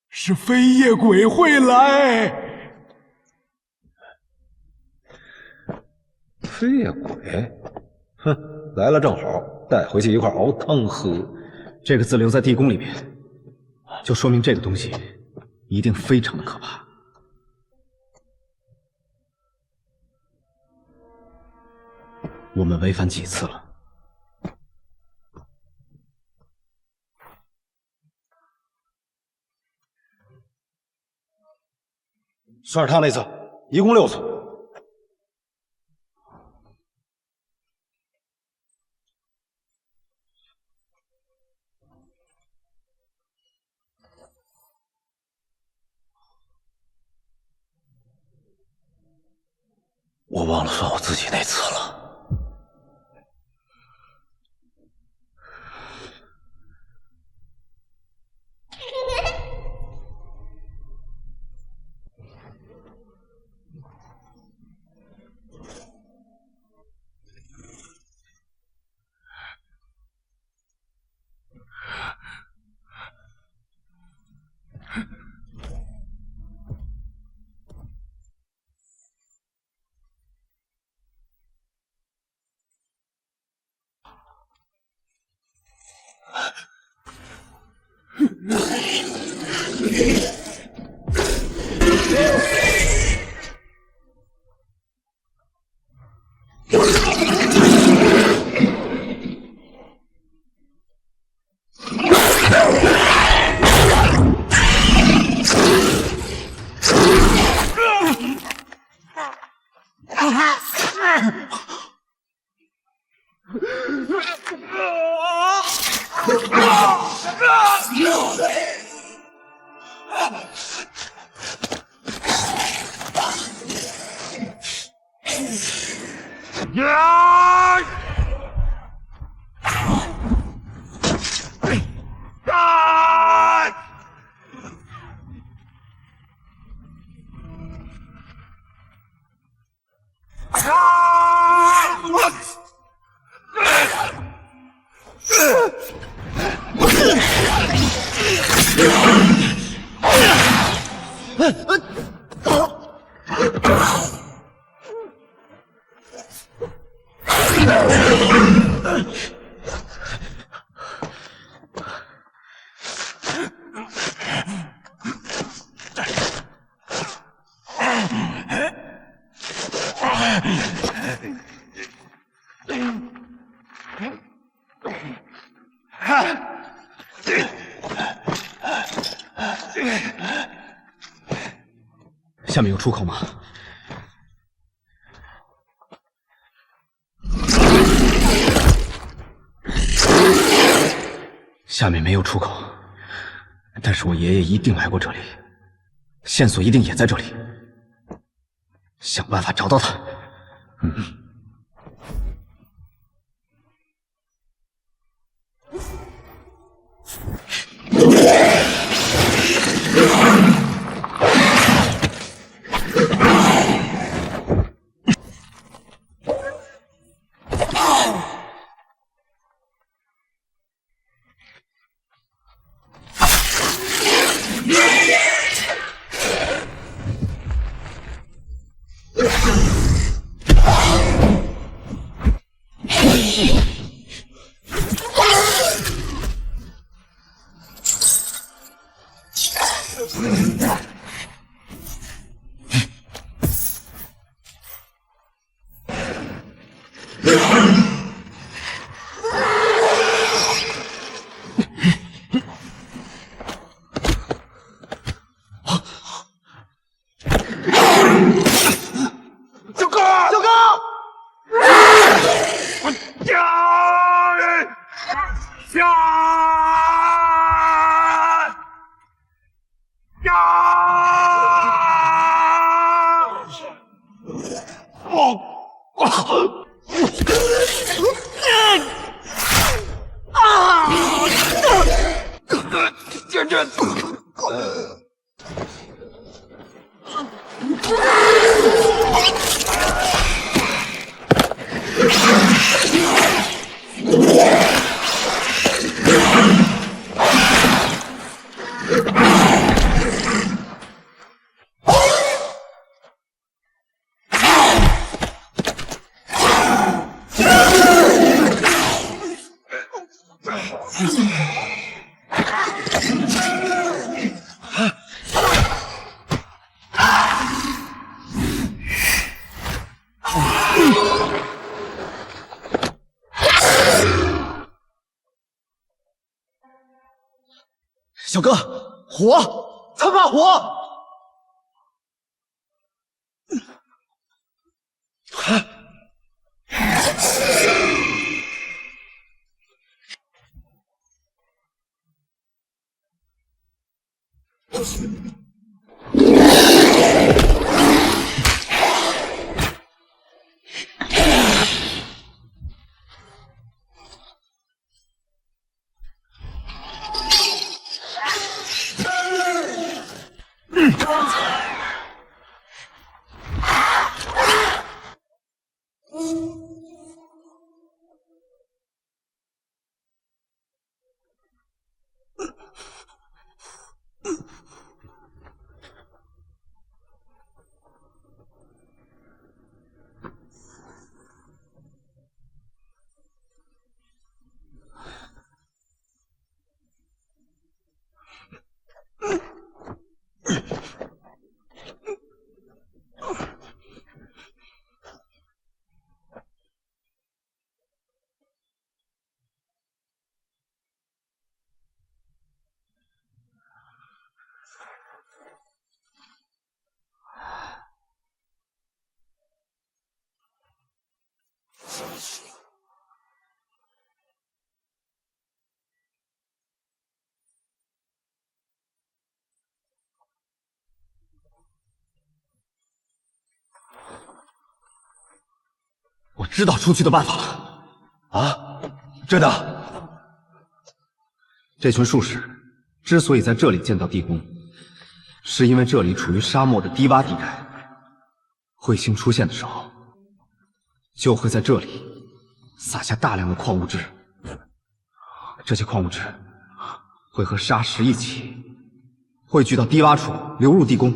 是飞夜鬼会来。飞夜鬼，哼，来了正好，带回去一块熬汤喝。这个字留在地宫里面，就说明这个东西一定非常的可怕。我们违反几次了？算是他那次，一共6次。我忘了算我自己那次了。下面有出口吗？下面没有出口，但是我爷爷一定来过这里，线索一定也在这里，想办法找到他。小哥，火！他怕火！我知道出去的办法了。啊，真的？这群术士之所以在这里建造地宫，是因为这里处于沙漠的低洼地带，彗星出现的时候，就会在这里撒下大量的矿物质。这些矿物质会和沙石一起汇聚到低洼处，流入地宫，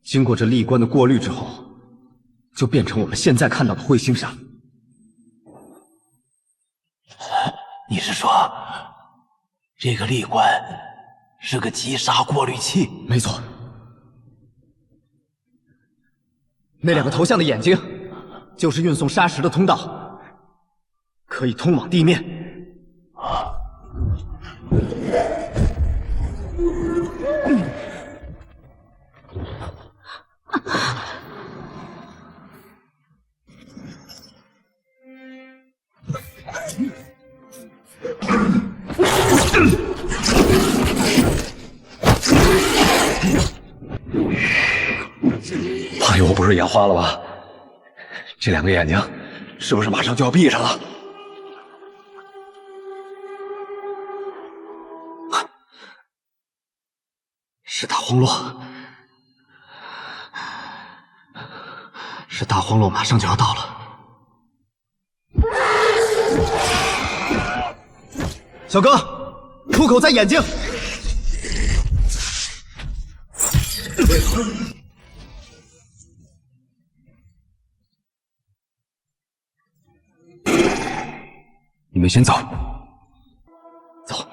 经过这历关的过滤之后，就变成我们现在看到的彗星沙。你是说，这个历关是个击沙过滤器？没错。那两个头像的眼睛，就是运送沙石的通道，可以通往地面。胖友，我不是眼花了吧？这两个眼睛是不是马上就要闭上了？是大荒落，是大荒落，马上就要到了。小哥，出口在眼睛。你们先走。走。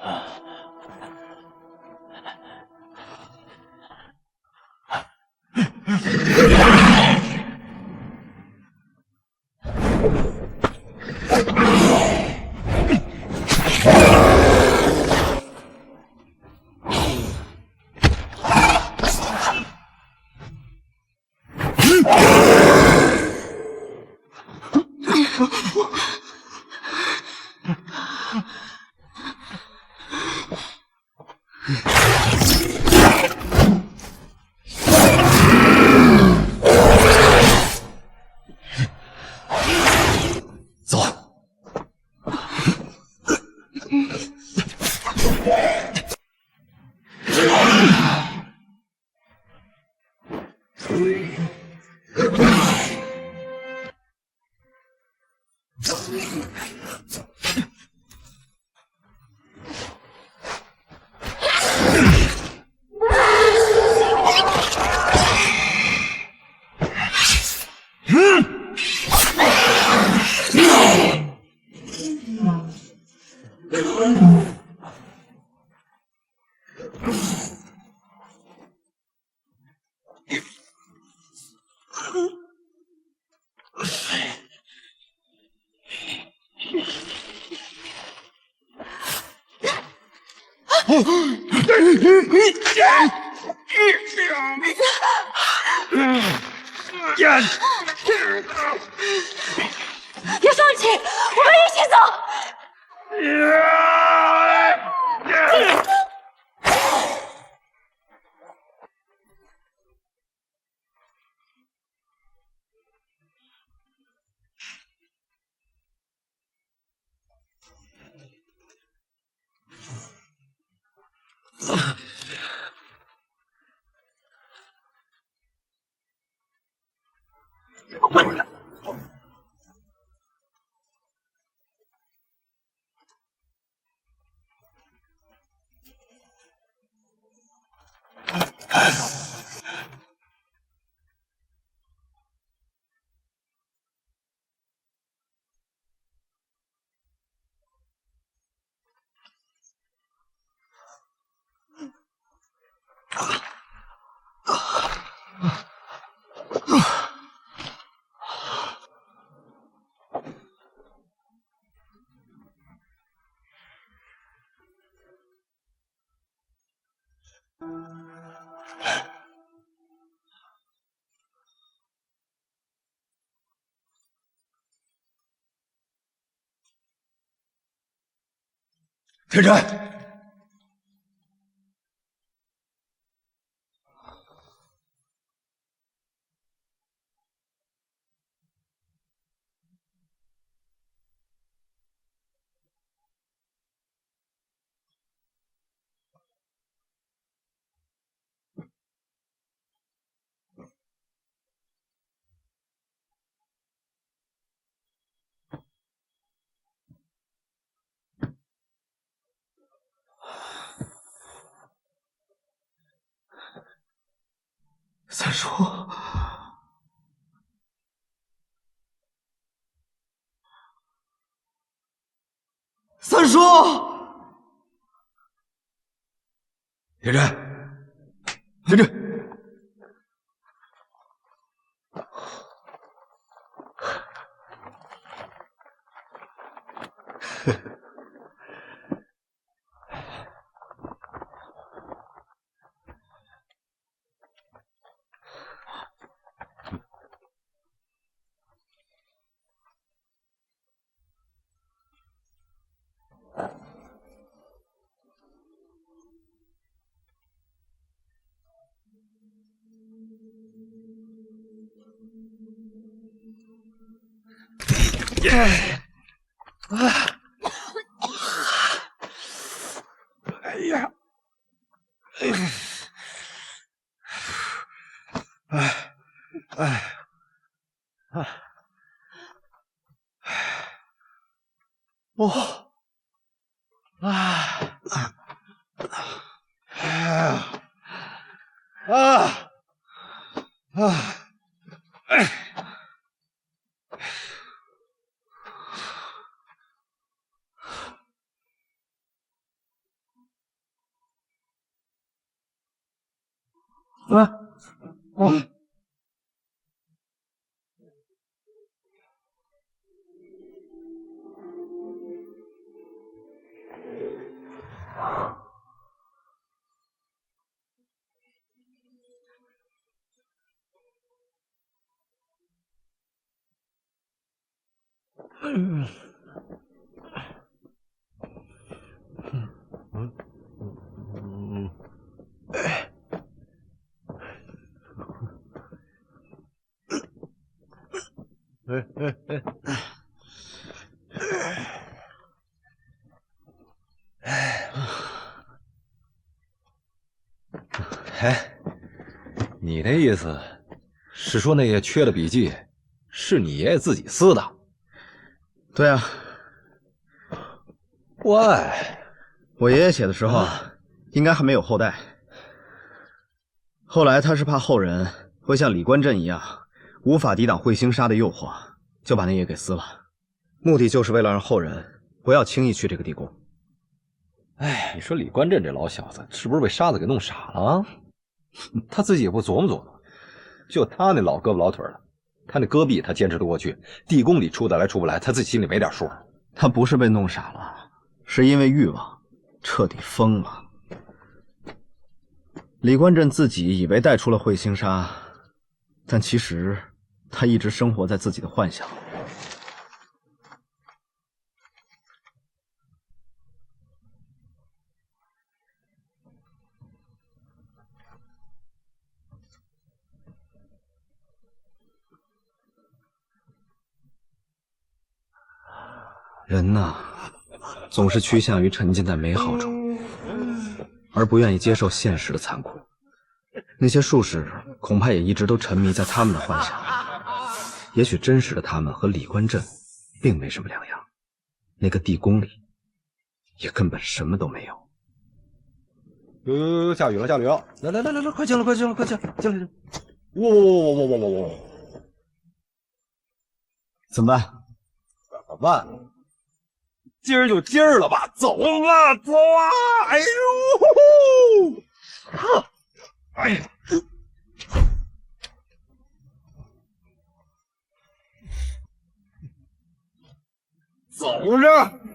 别放弃，我们一起走。天真，三叔，三叔，天真，天真。哎呀！哦，哎，你的意思是说那些缺的笔记是你爷爷自己撕的？对啊。喂，我爷爷写的时候，应该还没有后代。后来他是怕后人会像李官镇一样，无法抵挡彗星沙的诱惑，就把那页给撕了。目的就是为了让后人不要轻易去这个地宫。哎，你说李官镇这老小子是不是被沙子给弄傻了？他自己也不琢磨琢磨，就他那老胳膊老腿的，他那戈壁他坚持得过去，地宫里出得来出不来，他自己心里没点数。他不是被弄傻了，是因为欲望彻底疯了。李官镇自己以为带出了彗星沙，但其实他一直生活在自己的幻想。人呐，总是趋向于沉浸在美好中，而不愿意接受现实的残酷。那些术士恐怕也一直都沉迷在他们的幻想，也许真实的他们和李官镇并没什么两样，那个地宫里也根本什么都没有。下雨了，下雨了！来，快进来，快进来！哇！怎么办？怎么办？今儿就今儿了吧，走吧，走啊！哎呦，哎，走着。